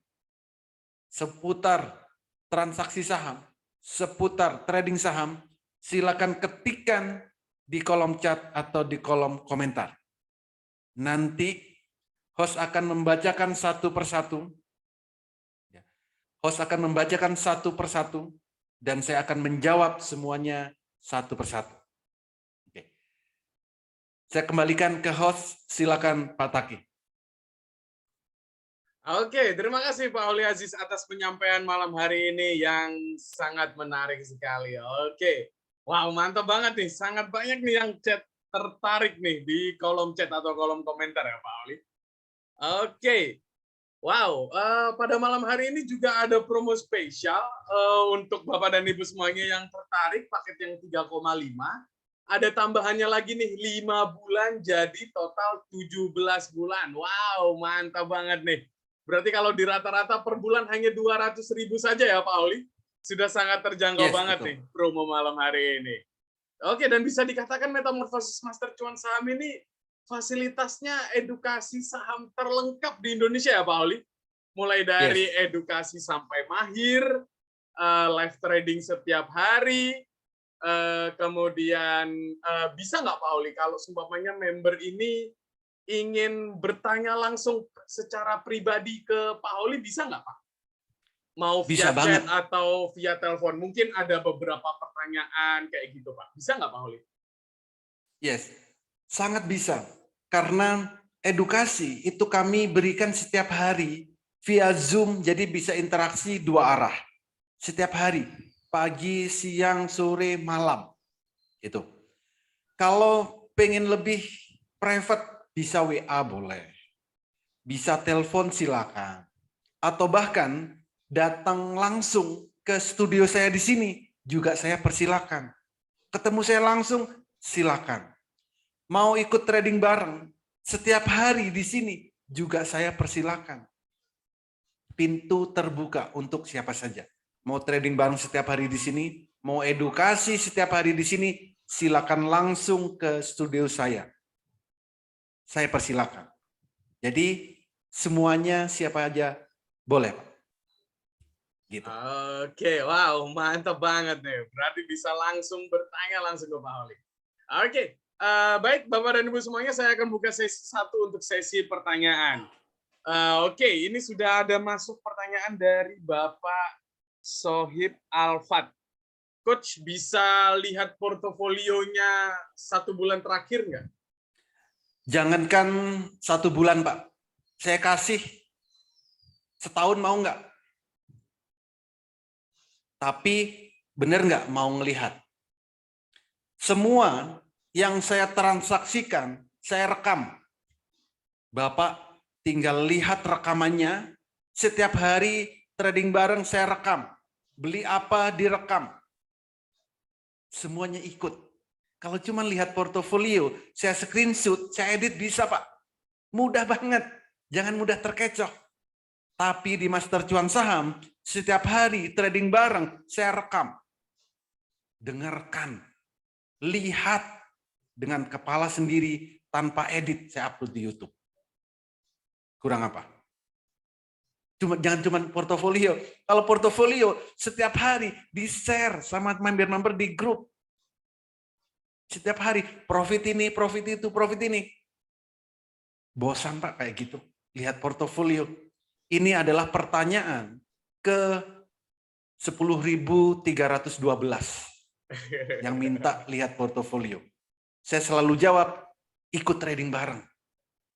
seputar transaksi saham, seputar trading saham, silakan ketikkan di kolom chat atau di kolom komentar. Nanti host akan membacakan satu persatu. Host akan membacakan satu persatu dan saya akan menjawab semuanya satu persatu. Oke. Saya kembalikan ke host, silakan Pak Taki. Oke, terima kasih Pak Oli Aziz atas penyampaian malam hari ini yang sangat menarik sekali. Oke, wow, mantap banget nih. Sangat banyak nih yang chat tertarik nih di kolom chat atau kolom komentar ya Pak Oli. Oke, wow, pada malam hari ini juga ada promo spesial untuk Bapak dan Ibu semuanya yang tertarik, paket yang 3,5. Ada tambahannya lagi nih, 5 bulan jadi total 17 bulan. Wow, mantap banget nih. Berarti kalau di rata-rata per bulan hanya 200.000 saja ya Pak Oli. Sudah sangat terjangkau banget betul. nih promo malam hari ini. Oke, dan bisa dikatakan Metamorfosis Master Cuan Saham ini fasilitasnya edukasi saham terlengkap di Indonesia ya Pak Oli. Mulai dari edukasi sampai mahir, live trading setiap hari, kemudian bisa nggak Pak Oli kalau seumpamanya member ini ingin bertanya langsung secara pribadi ke Pak Oli, bisa nggak Pak? Mau via chat atau via telepon? Mungkin ada beberapa pertanyaan kayak gitu Pak. Bisa nggak Pak Oli? Yes, sangat bisa. Karena edukasi itu kami berikan setiap hari via Zoom, jadi bisa interaksi 2 arah. Setiap hari, pagi, siang, sore, malam. Itu. Kalau pengen lebih private, bisa WA boleh. Bisa telepon silakan. Atau bahkan datang langsung ke studio saya di sini, juga saya persilakan. Ketemu saya langsung, silakan. Mau ikut trading bareng, setiap hari di sini, juga saya persilakan. Pintu terbuka untuk siapa saja. Mau trading bareng setiap hari di sini, mau edukasi setiap hari di sini, silakan langsung ke studio saya. Saya persilakan. Jadi semuanya siapa aja boleh, Pak. Gitu. Oke, wow, mantap banget nih. Berarti bisa langsung bertanya langsung ke Pak Oli. Oke, baik Bapak dan Ibu semuanya, saya akan buka sesi 1 untuk sesi pertanyaan. Oke, ini sudah ada masuk pertanyaan dari Bapak Sohib Alfat. Coach, bisa lihat portofolionya 1 bulan terakhir nggak? Jangankan 1 bulan, Pak. Saya kasih setahun mau nggak? Tapi benar nggak mau ngelihat? Semua yang saya transaksikan, saya rekam. Bapak tinggal lihat rekamannya. Setiap hari trading bareng saya rekam. Beli apa direkam. Semuanya ikut. Kalau cuma lihat portofolio, saya screenshot, saya edit bisa Pak. Mudah banget. Jangan mudah terkecoh. Tapi di Master Cuan Saham, setiap hari trading bareng, saya rekam. dengarkan, lihat dengan kepala sendiri tanpa edit saya upload di YouTube. Kurang apa? Jangan cuma portofolio. Kalau portofolio setiap hari di-share sama member-member di grup. Setiap hari profit ini, profit itu, profit ini. Bosan Pak kayak gitu. Lihat portofolio. Ini adalah pertanyaan ke 10.312 yang minta lihat portofolio. Saya selalu jawab, ikut trading bareng.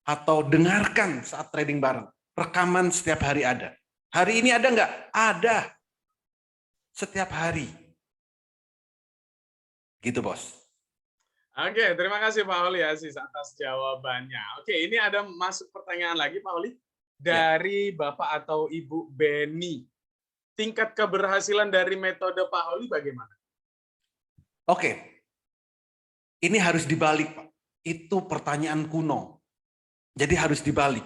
Atau dengarkan saat trading bareng. Rekaman setiap hari ada. Hari ini ada nggak? Ada. Setiap hari. Gitu, Bos. Oke, terima kasih Pak Oli Aziz atas jawabannya. Oke, ini ada masuk pertanyaan lagi Pak Oli dari Bapak atau Ibu Beni. Tingkat keberhasilan dari metode Pak Oli bagaimana? Oke. Ini harus dibalik, Pak. Itu pertanyaan kuno. Jadi harus dibalik.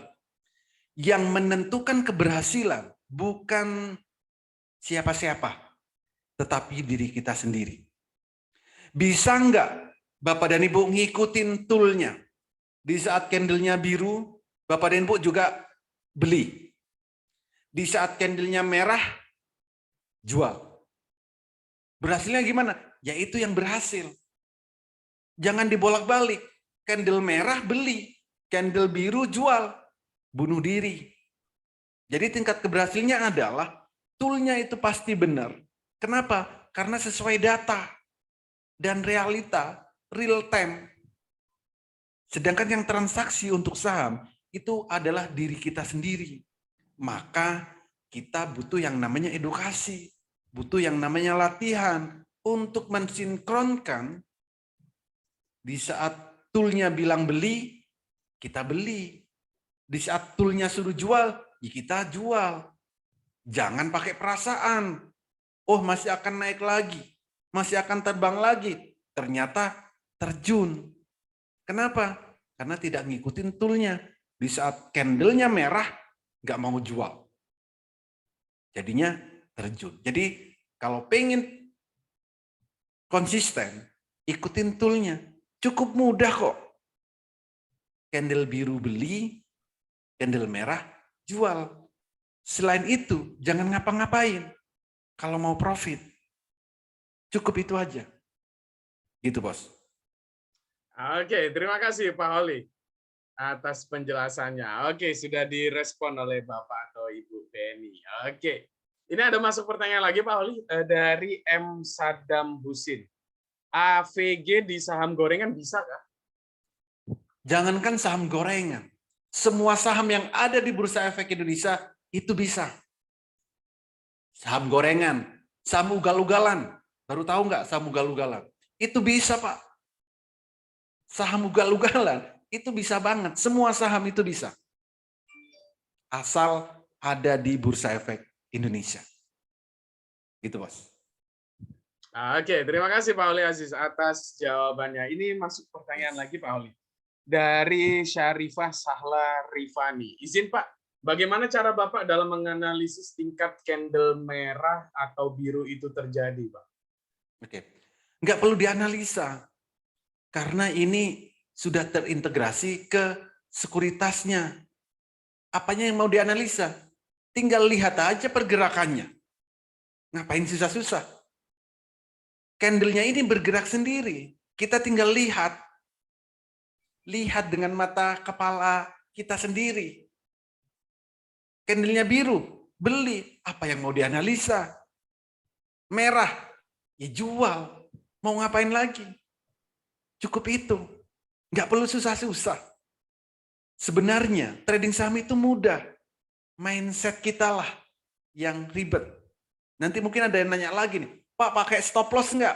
Yang menentukan keberhasilan bukan siapa-siapa, tetapi diri kita sendiri. Bisa nggak Bapak dan Ibu ngikutin toolnya? Di saat candlenya biru, Bapak dan Ibu juga beli. Di saat candlenya merah, jual. Berhasilnya gimana? Ya itu yang berhasil. Jangan dibolak-balik. Candle merah beli, candle biru jual. Bunuh diri. Jadi tingkat keberhasilannya adalah toolnya itu pasti benar. Kenapa? Karena sesuai data dan realita, real time. Sedangkan yang transaksi untuk saham itu adalah diri kita sendiri. Maka kita butuh yang namanya edukasi, butuh yang namanya latihan untuk mensinkronkan di saat toolnya bilang beli, kita beli. Di saat toolnya suruh jual, ya kita jual. Jangan pakai perasaan. Oh, masih akan naik lagi. Masih akan terbang lagi. Ternyata terjun. Kenapa? Karena tidak ngikutin toolnya. Di saat candlenya merah, nggak mau jual. Jadinya terjun. Jadi kalau pengen konsisten, ikutin toolnya. Cukup mudah kok. Candle biru beli, candle merah jual. Selain itu, jangan ngapa-ngapain. Kalau mau profit, cukup itu aja. Gitu, Bos. Oke, terima kasih Pak Oli atas penjelasannya. Oke, sudah direspon oleh Bapak atau Ibu Beni. Oke, ini ada masuk pertanyaan lagi Pak Oli dari M. Sadam Husin. AVG di saham gorengan bisa kah? Jangankan saham gorengan. Semua saham yang ada di Bursa Efek Indonesia itu bisa. Saham gorengan, saham ugal-ugalan. Baru tahu nggak saham ugal-ugalan? Itu bisa, Pak. Saham ugal-ugalan itu bisa banget. Semua saham itu bisa. Asal ada di Bursa Efek Indonesia. Gitu, Bos. Oke, terima kasih Pak Oli Aziz atas jawabannya. Ini masuk pertanyaan lagi Pak Oli. Dari Syarifah Sahla Rifani. Izin Pak, bagaimana cara Bapak dalam menganalisis tingkat candle merah atau biru itu terjadi, Pak? Oke, nggak perlu dianalisa. Karena ini sudah terintegrasi ke sekuritasnya. Apanya yang mau dianalisa? Tinggal lihat aja pergerakannya. Ngapain susah-susah? Candlenya ini bergerak sendiri. Kita tinggal lihat. Lihat dengan mata kepala kita sendiri. Candlenya biru, beli. Apa yang mau dianalisa? Merah, ya jual. Mau ngapain lagi? Cukup itu. Nggak perlu susah-susah. Sebenarnya trading saham itu mudah. Mindset kita lah yang ribet. Nanti mungkin ada yang nanya lagi nih, Pak pakai stop loss nggak?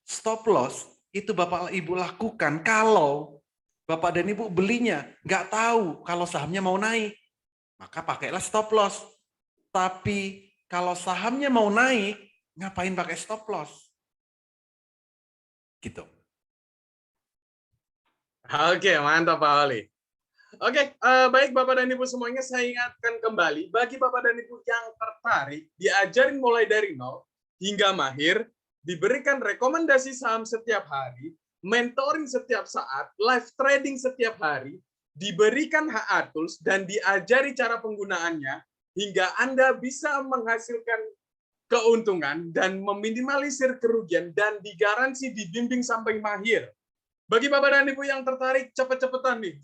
Stop loss itu Bapak Ibu lakukan kalau Bapak dan Ibu belinya nggak tahu kalau sahamnya mau naik. Maka pakailah stop loss. Tapi kalau sahamnya mau naik, ngapain pakai stop loss? Gitu. Oke, mantap Pak Oli. Oke, baik Bapak dan Ibu semuanya, saya ingatkan kembali, bagi Bapak dan Ibu yang tertarik, diajarin mulai dari nol hingga mahir, diberikan rekomendasi saham setiap hari, mentoring setiap saat, live trading setiap hari, diberikan HA Tools, dan diajari cara penggunaannya, hingga Anda bisa menghasilkan keuntungan dan meminimalisir kerugian, dan digaransi dibimbing sampai mahir. Bagi Bapak dan Ibu yang tertarik, cepet-cepetan nih.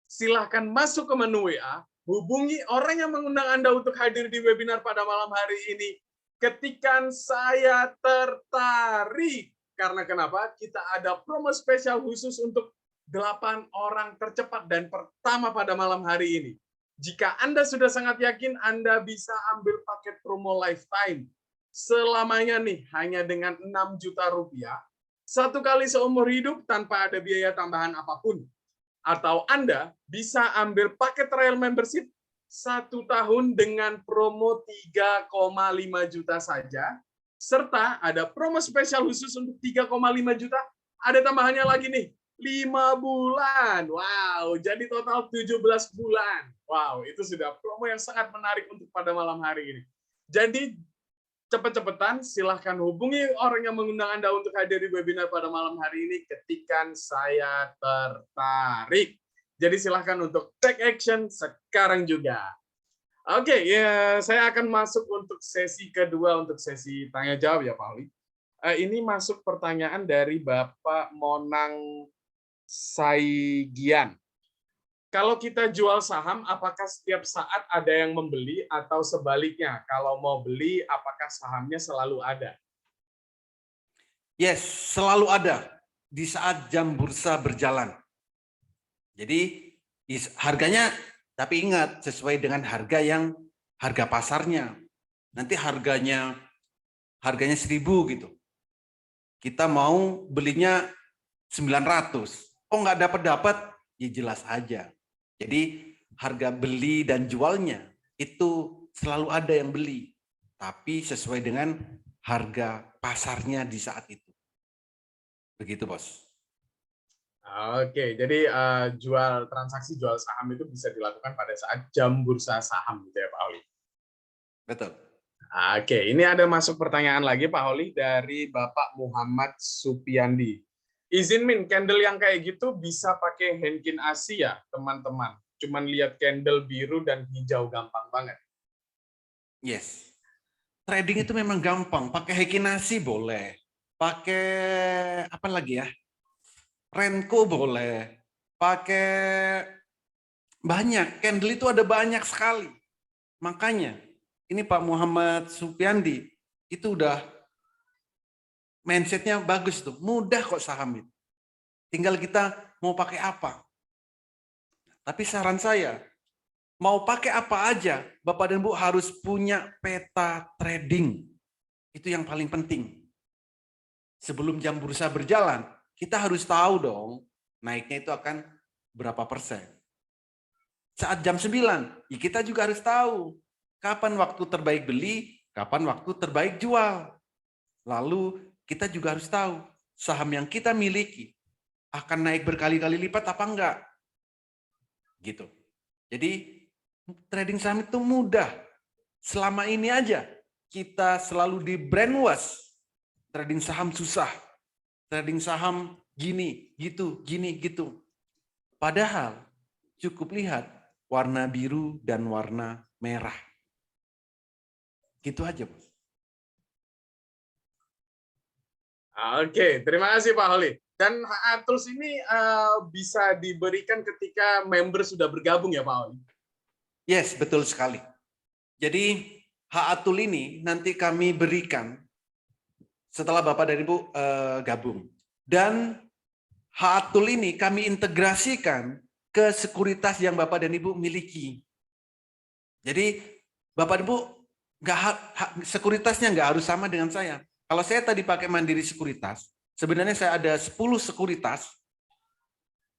Silahkan masuk ke menu WA, hubungi orang yang mengundang Anda untuk hadir di webinar pada malam hari ini. Ketikan saya tertarik. Karena kenapa? Kita ada promo spesial khusus untuk 8 orang tercepat dan pertama pada malam hari ini. Jika Anda sudah sangat yakin, Anda bisa ambil paket promo lifetime. Selamanya nih, hanya dengan 6 juta rupiah. 1 kali seumur hidup tanpa ada biaya tambahan apapun. Atau Anda bisa ambil paket trial membership 1 tahun dengan promo 3,5 juta saja. Serta ada promo spesial khusus untuk 3,5 juta. Ada tambahannya lagi nih, 5 bulan. Wow, jadi total 17 bulan. Wow, itu sudah promo yang sangat menarik untuk pada malam hari ini. Jadi, cepet-cepetan, silahkan hubungi orang yang mengundang Anda untuk hadir di webinar pada malam hari ini. Ketikan saya tertarik. Jadi silahkan untuk take action sekarang juga. Oke, ya saya akan masuk untuk sesi kedua, untuk sesi tanya jawab ya Pak Oli. Ini masuk pertanyaan dari Bapak Monang Saigian. Kalau kita jual saham, apakah setiap saat ada yang membeli atau sebaliknya? Kalau mau beli, apakah sahamnya selalu ada? Yes, selalu ada di saat jam bursa berjalan. Jadi harganya, tapi ingat sesuai dengan harga pasarnya. Nanti harganya 1.000 gitu. Kita mau belinya 900. Oh nggak dapat, ya jelas aja. Jadi harga beli dan jualnya itu selalu ada yang beli, tapi sesuai dengan harga pasarnya di saat itu. Begitu, Bos. Oke, jadi transaksi jual saham itu bisa dilakukan pada saat jam bursa saham, gitu ya Pak Oli? Betul. Oke, ini ada masuk pertanyaan lagi Pak Oli dari Bapak Muhammad Supiandi. Izin Min, candle yang kayak gitu bisa pakai Henkin Asia, teman-teman. Cuman lihat candle biru dan hijau gampang banget. Yes. Trading itu memang gampang. Pakai Hekinasi boleh. Pakai apa lagi ya? Renko boleh. Pakai banyak. Candle itu ada banyak sekali. Makanya ini Pak Muhammad Supiandi itu udah mindsetnya bagus tuh. Mudah kok saham itu. Tinggal kita mau pakai apa. Tapi saran saya, mau pakai apa aja, Bapak dan Bu harus punya peta trading. Itu yang paling penting. Sebelum jam bursa berjalan, kita harus tahu dong, naiknya itu akan berapa persen. Saat jam 9, ya kita juga harus tahu, kapan waktu terbaik beli, kapan waktu terbaik jual. Lalu kita juga harus tahu, saham yang kita miliki akan naik berkali-kali lipat apa enggak. Gitu. Jadi trading saham itu mudah. Selama ini aja kita selalu di brainwash. Trading saham susah. Trading saham gini, gitu, gini, gitu. Padahal cukup lihat warna biru dan warna merah. Gitu aja, Bos. Oke, terima kasih Pak Oli. Dan HA Tools ini bisa diberikan ketika member sudah bergabung ya Pak Oli? Yes, betul sekali. Jadi HA Tool ini nanti kami berikan setelah Bapak dan Ibu gabung. Dan HA Tool ini kami integrasikan ke sekuritas yang Bapak dan Ibu miliki. Jadi Bapak dan Ibu sekuritasnya nggak harus sama dengan saya. Kalau saya tadi pakai Mandiri Sekuritas, sebenarnya saya ada 10 sekuritas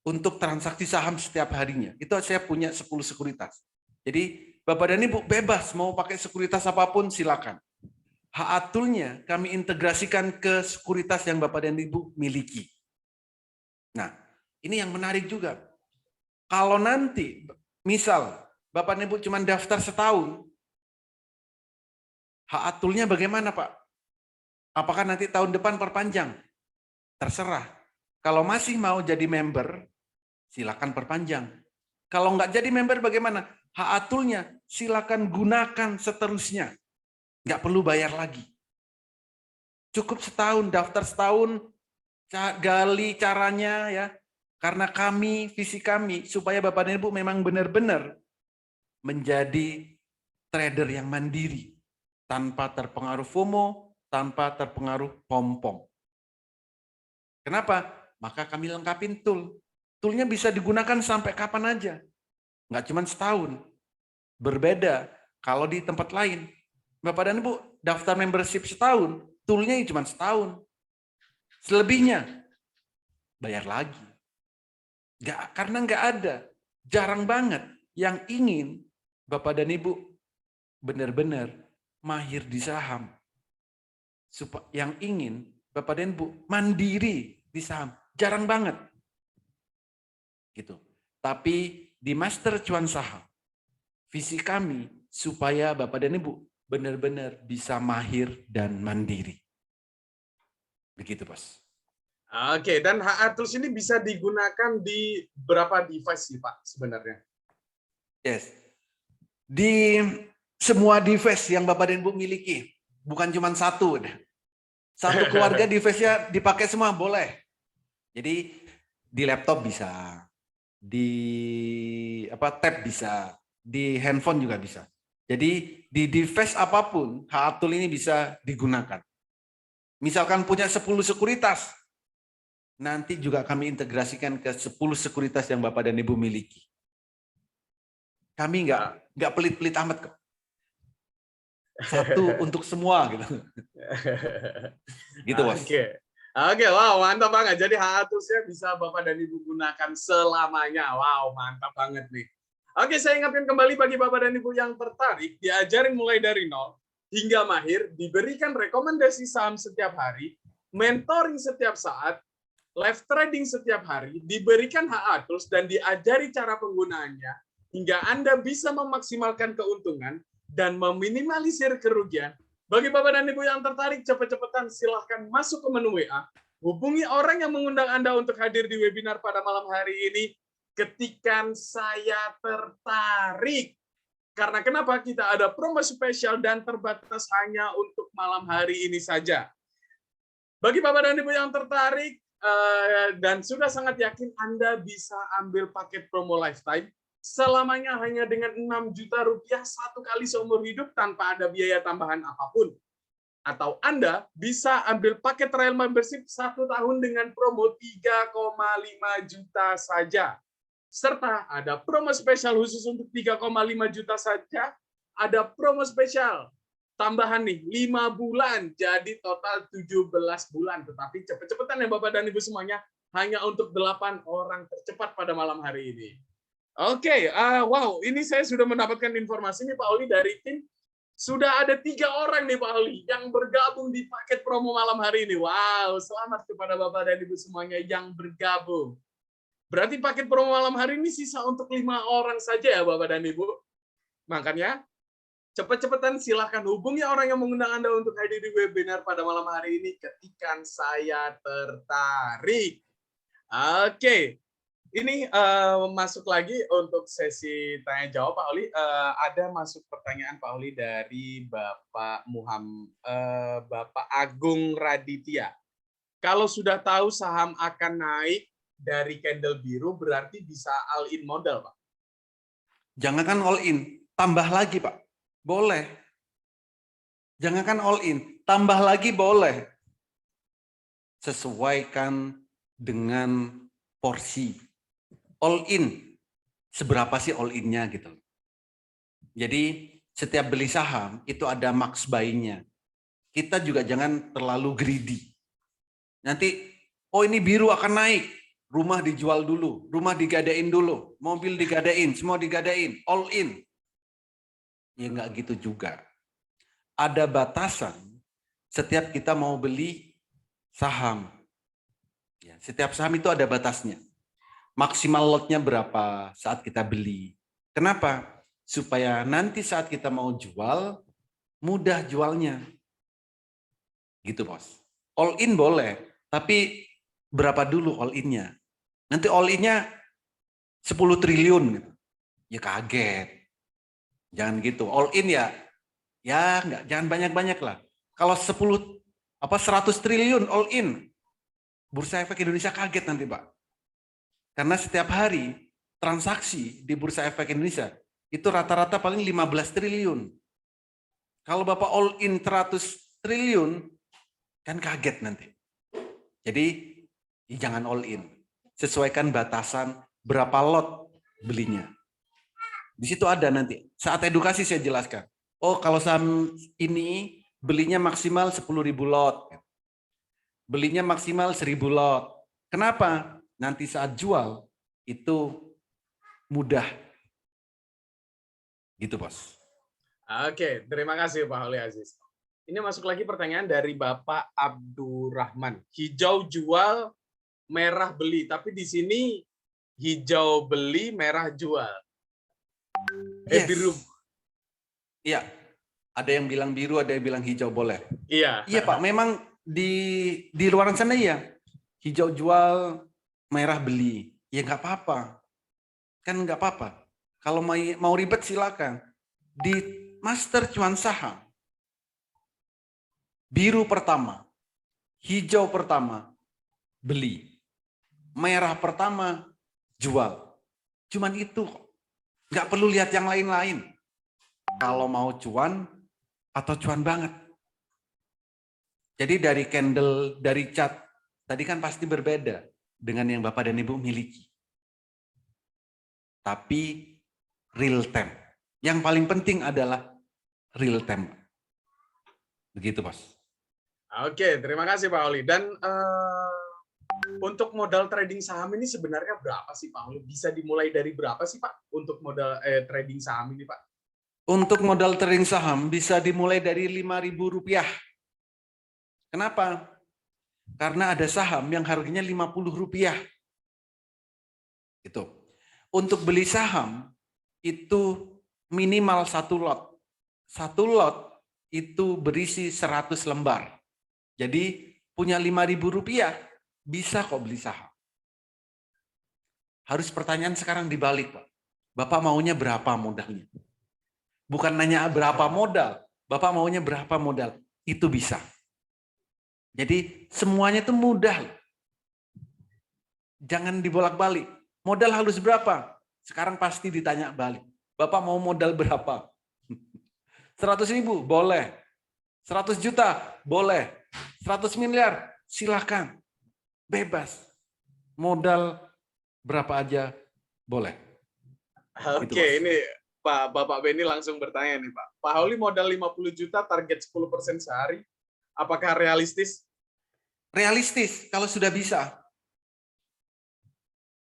untuk transaksi saham setiap harinya. Itu saya punya 10 sekuritas. Jadi Bapak dan Ibu bebas mau pakai sekuritas apapun silakan. HA Tool-nya kami integrasikan ke sekuritas yang Bapak dan Ibu miliki. Nah, ini yang menarik juga. Kalau nanti, misal Bapak dan Ibu cuma daftar setahun, HA Tool-nya bagaimana Pak? Apakah nanti tahun depan perpanjang? Terserah. Kalau masih mau jadi member, silakan perpanjang. Kalau nggak jadi member bagaimana? HA Tool-nya silakan gunakan seterusnya. Nggak perlu bayar lagi. Cukup setahun, daftar setahun, gali caranya ya. Karena kami, visi kami, supaya Bapak dan Ibu memang benar-benar menjadi trader yang mandiri. Tanpa terpengaruh FOMO, tanpa terpengaruh pom-pom. Kenapa? Maka kami lengkapin tool. Toolnya bisa digunakan sampai kapan aja. Nggak cuma setahun. Berbeda kalau di tempat lain. Bapak dan Ibu daftar membership setahun, toolnya cuma setahun. Selebihnya bayar lagi. Karena nggak ada. Jarang banget yang ingin Bapak dan Ibu benar-benar mahir di saham. Yang ingin Bapak dan Ibu mandiri di saham. Jarang banget. Gitu. Tapi di Master Cuan Saham, visi kami supaya Bapak dan Ibu benar-benar bisa mahir dan mandiri. Begitu, Bos. Oke, dan HA Tools ini bisa digunakan di berapa device sih, Pak, sebenarnya? Yes. Di semua device yang Bapak dan Ibu miliki, bukan cuma satu. Satu keluarga device-nya dipakai semua, boleh. Jadi di laptop bisa, di tab bisa, di handphone juga bisa. Jadi di device apapun, HA Tool ini bisa digunakan. Misalkan punya 10 sekuritas, nanti juga kami integrasikan ke 10 sekuritas yang Bapak dan Ibu miliki. Kami nggak pelit-pelit amat kok. Satu untuk semua gitu. Gitu, Bos. Oke, wow, mantap banget. Jadi HA Tools-nya bisa Bapak dan Ibu gunakan selamanya. Wow, mantap banget nih. Oke, saya ingatkan kembali bagi Bapak dan Ibu yang tertarik, diajarin mulai dari nol hingga mahir, diberikan rekomendasi saham setiap hari, mentoring setiap saat, live trading setiap hari, diberikan HA Tools dan diajari cara penggunaannya, hingga Anda bisa memaksimalkan keuntungan dan meminimalisir kerugian. Bagi Bapak dan Ibu yang tertarik, cepat-cepatan silahkan masuk ke menu WA, hubungi orang yang mengundang Anda untuk hadir di webinar pada malam hari ini, ketikan saya tertarik. Karena kenapa? Kita ada promo spesial dan terbatas hanya untuk malam hari ini saja. Bagi Bapak dan Ibu yang tertarik dan sudah sangat yakin Anda bisa ambil paket promo lifetime, selamanya hanya dengan 6 juta rupiah satu kali seumur hidup tanpa ada biaya tambahan apapun. Atau Anda bisa ambil paket trial membership 1 tahun dengan promo 3,5 juta saja. Serta ada promo spesial khusus untuk 3,5 juta saja. Ada promo spesial tambahan nih 5 bulan, jadi total 17 bulan. Tetapi cepet-cepetan ya Bapak dan Ibu semuanya, hanya untuk 8 orang tercepat pada malam hari ini. Oke, wow, ini saya sudah mendapatkan informasi nih Pak Oli dari tim. Sudah ada 3 orang nih Pak Oli yang bergabung di paket promo malam hari ini. Wow, selamat kepada Bapak dan Ibu semuanya yang bergabung. Berarti paket promo malam hari ini sisa untuk 5 orang saja ya Bapak dan Ibu. Makanya cepat-cepatan silahkan hubungi orang yang mengundang Anda untuk hadir di webinar pada malam hari ini ketikan saya tertarik. Oke. Ini masuk lagi untuk sesi tanya jawab Pak Oli. Ada masuk pertanyaan Pak Oli dari Bapak Bapak Agung Raditya. Kalau sudah tahu saham akan naik dari candle biru berarti bisa all in modal, Pak. Jangankan all in, tambah lagi, Pak. Boleh. Jangankan all in, tambah lagi boleh. Sesuaikan dengan porsi. All in, seberapa sih all in-nya gitu. Jadi setiap beli saham itu ada max buy-nya. Kita juga jangan terlalu greedy. Nanti, oh ini biru akan naik, rumah dijual dulu, rumah digadain dulu, mobil digadain, semua digadain, all in. Ya nggak gitu juga. Ada batasan setiap kita mau beli saham. Ya, setiap saham itu ada batasnya. Maksimal lotnya berapa saat kita beli. Kenapa? Supaya nanti saat kita mau jual, mudah jualnya. Gitu, Bos. All in boleh, tapi berapa dulu all in-nya? Nanti all in-nya 10 triliun gitu. Ya kaget. Jangan gitu. All in ya enggak, jangan banyak-banyak lah. Kalau 100 triliun all in, Bursa Efek Indonesia kaget nanti, Pak. Karena setiap hari transaksi di Bursa Efek Indonesia itu rata-rata paling 15 triliun. Kalau Bapak all in 100 triliun, kan kaget nanti. Jadi jangan all in. Sesuaikan batasan berapa lot belinya. Di situ ada nanti. Saat edukasi saya jelaskan. Oh, kalau saham ini belinya maksimal 10.000 lot. Belinya maksimal 1.000 lot. Kenapa? Nanti saat jual itu mudah. Gitu, Bos. Oke, terima kasih Pak Holi Aziz. Ini masuk lagi pertanyaan dari Bapak Abdurrahman. Hijau jual, merah beli. Tapi di sini hijau beli, merah jual. Yes. Biru. Iya. Ada yang bilang biru, ada yang bilang hijau boleh. Iya. Iya, Pak. Memang di luar sana ya. Hijau jual, merah beli. Ya nggak apa-apa. Kan nggak apa-apa. Kalau mau ribet silakan. Di master cuan saham, biru pertama, hijau pertama, beli. Merah pertama, jual. Cuman itu kok. Nggak perlu lihat yang lain-lain. Kalau mau cuan, atau cuan banget. Jadi dari candle, dari chart, tadi kan pasti berbeda dengan yang Bapak dan Ibu miliki. Tapi real time. Yang paling penting adalah real time. Begitu, Bos. Oke, terima kasih Pak Oli. Dan untuk modal trading saham ini sebenarnya berapa sih Pak Oli? Bisa dimulai dari berapa sih Pak untuk modal trading saham ini Pak? Untuk modal trading saham bisa dimulai dari Rp5.000. Kenapa? Karena ada saham yang harganya Rp50. Itu. Untuk beli saham itu minimal 1 lot. 1 lot itu berisi 100 lembar. Jadi punya Rp5.000 bisa kok beli saham. Harus pertanyaan sekarang dibalik, Pak. Bapak maunya berapa modalnya? Bukan nanya berapa modal, Bapak maunya berapa modal. Itu bisa. Jadi semuanya itu mudah. Jangan dibolak-balik. Modal harus berapa? Sekarang pasti ditanya balik. Bapak mau modal berapa? 100.000? Boleh. 100 juta? Boleh. 100 miliar? Silakan. Bebas. Modal berapa aja boleh. Oke, ini Bapak Benny langsung bertanya nih Pak. Pak Holi modal 50 juta, target 10% sehari. Apakah realistis? Realistis kalau sudah bisa.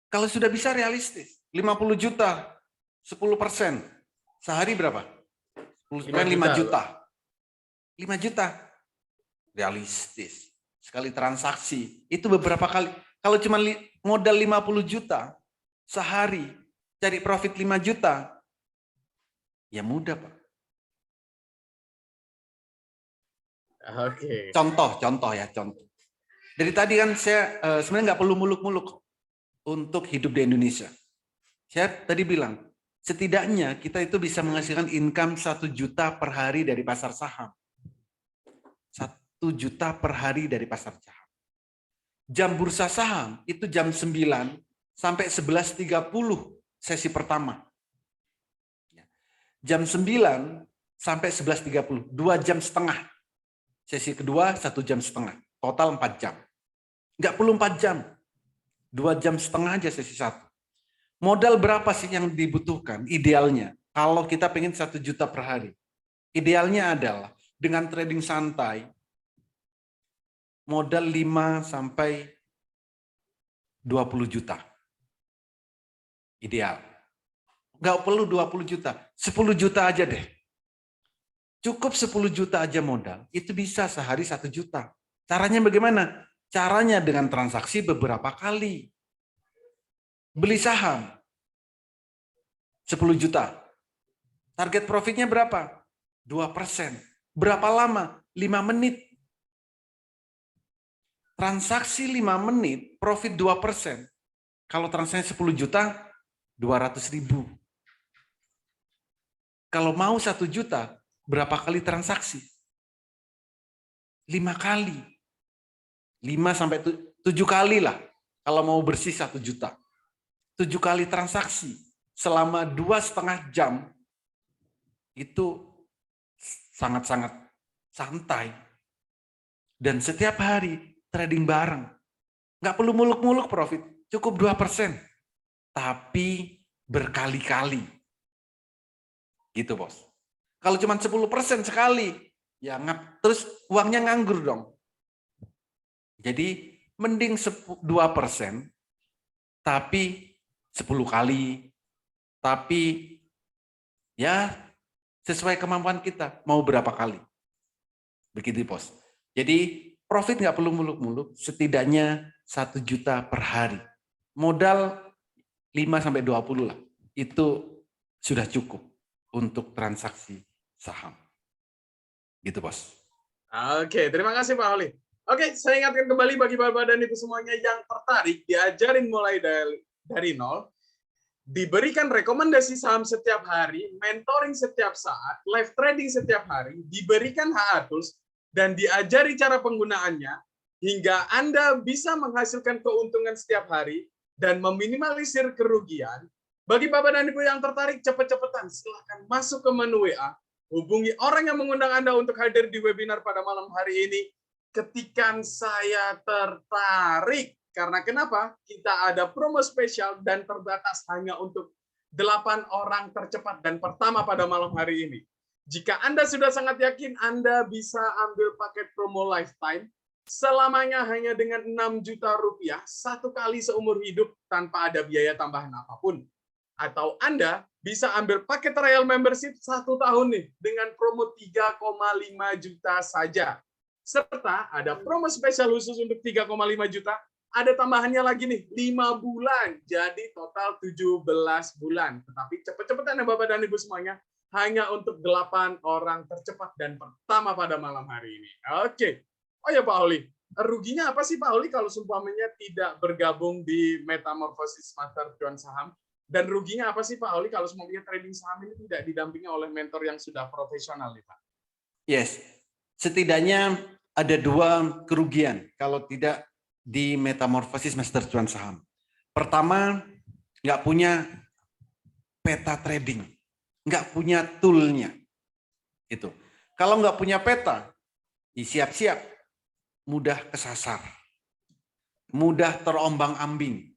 Kalau sudah bisa realistis. 50 juta, 10%. Sehari berapa? 10 5 juta. 5 juta. Realistis. Sekali transaksi. Itu beberapa kali. Kalau cuma modal 50 juta, sehari, cari profit 5 juta, ya mudah, Pak. Oke. Contoh ya. Dari tadi kan saya sebenarnya nggak perlu muluk-muluk untuk hidup di Indonesia. Saya tadi bilang, setidaknya kita itu bisa menghasilkan income 1 juta per hari dari pasar saham. 1 juta per hari dari pasar saham. Jam bursa saham itu jam 9 sampai 11.30 sesi pertama. Jam 9 sampai 11.30, 2 jam setengah. Sesi kedua 1 jam setengah, total 4 jam. Nggak perlu 4 jam, 2 jam setengah aja sesi 1. Modal berapa sih yang dibutuhkan idealnya? Kalau kita pengen 1 juta per hari. Idealnya adalah dengan trading santai, modal 5 sampai 20 juta. Ideal. Nggak perlu 20 juta, 10 juta aja deh. Cukup 10 juta aja modal, itu bisa sehari 1 juta. Caranya bagaimana? Caranya dengan transaksi beberapa kali. Beli saham 10 juta. Target profitnya berapa? 2%. Berapa lama? 5 menit. transaksi 5 menit, profit 2%. Kalau transaksi 10 juta, 200.000. Kalau mau 1 juta, berapa kali transaksi? 5 kali. 5 sampai 7 kali lah. Kalau mau bersih 1 juta. 7 kali transaksi. Selama 2,5 jam, itu sangat-sangat santai. Dan setiap hari trading bareng. Nggak perlu muluk-muluk profit. Cukup 2%. Tapi berkali-kali. Gitu, Bos. Kalau cuma 10% sekali, ya terus uangnya nganggur dong. Jadi mending 2%, tapi 10 kali, tapi ya sesuai kemampuan kita, mau berapa kali. Begitu, Bos. Jadi profit nggak perlu muluk-muluk, setidaknya 1 juta per hari. Modal 5-20 lah, itu sudah cukup untuk transaksi saham. Gitu, Bos. Oke, terima kasih Pak Oli. Oke, saya ingatkan kembali bagi Bapak dan Ibu semuanya yang tertarik diajarin mulai dari nol, diberikan rekomendasi saham setiap hari, mentoring setiap saat, live trading setiap hari, diberikan HA Tools, dan diajari cara penggunaannya, hingga Anda bisa menghasilkan keuntungan setiap hari dan meminimalisir kerugian. Bagi Bapak dan Ibu yang tertarik, cepet-cepetan silahkan masuk ke menu WA, hubungi orang yang mengundang Anda untuk hadir di webinar pada malam hari ini. Ketikan saya tertarik. Karena kenapa? Kita ada promo spesial dan terbatas hanya untuk 8 orang tercepat dan pertama pada malam hari ini. Jika Anda sudah sangat yakin, Anda bisa ambil paket promo lifetime. Selamanya hanya dengan 6 juta rupiah, 1 kali seumur hidup tanpa ada biaya tambahan apapun. Atau Anda bisa ambil paket trial membership 1 tahun nih dengan promo 3,5 juta saja. Serta ada promo spesial khusus untuk 3,5 juta, ada tambahannya lagi nih 5 bulan. Jadi total 17 bulan. Tetapi cepet-cepetan ya Bapak dan Ibu semuanya, hanya untuk 8 orang tercepat dan pertama pada malam hari ini. Oke. Oh ya Pak Oli, ruginya apa sih Pak Oli kalau seumpamanya tidak bergabung di Metamorphosis Master Cuan Saham? Dan ruginya apa sih Pak Oli kalau semuanya trading saham ini tidak didampingi oleh mentor yang sudah profesional nih Pak? Yes, setidaknya ada 2 kerugian kalau tidak di Metamorphosis Master Cuan Saham. Pertama, nggak punya peta trading, nggak punya toolnya. Itu. Kalau nggak punya peta, siap-siap mudah kesasar, mudah terombang-ambing.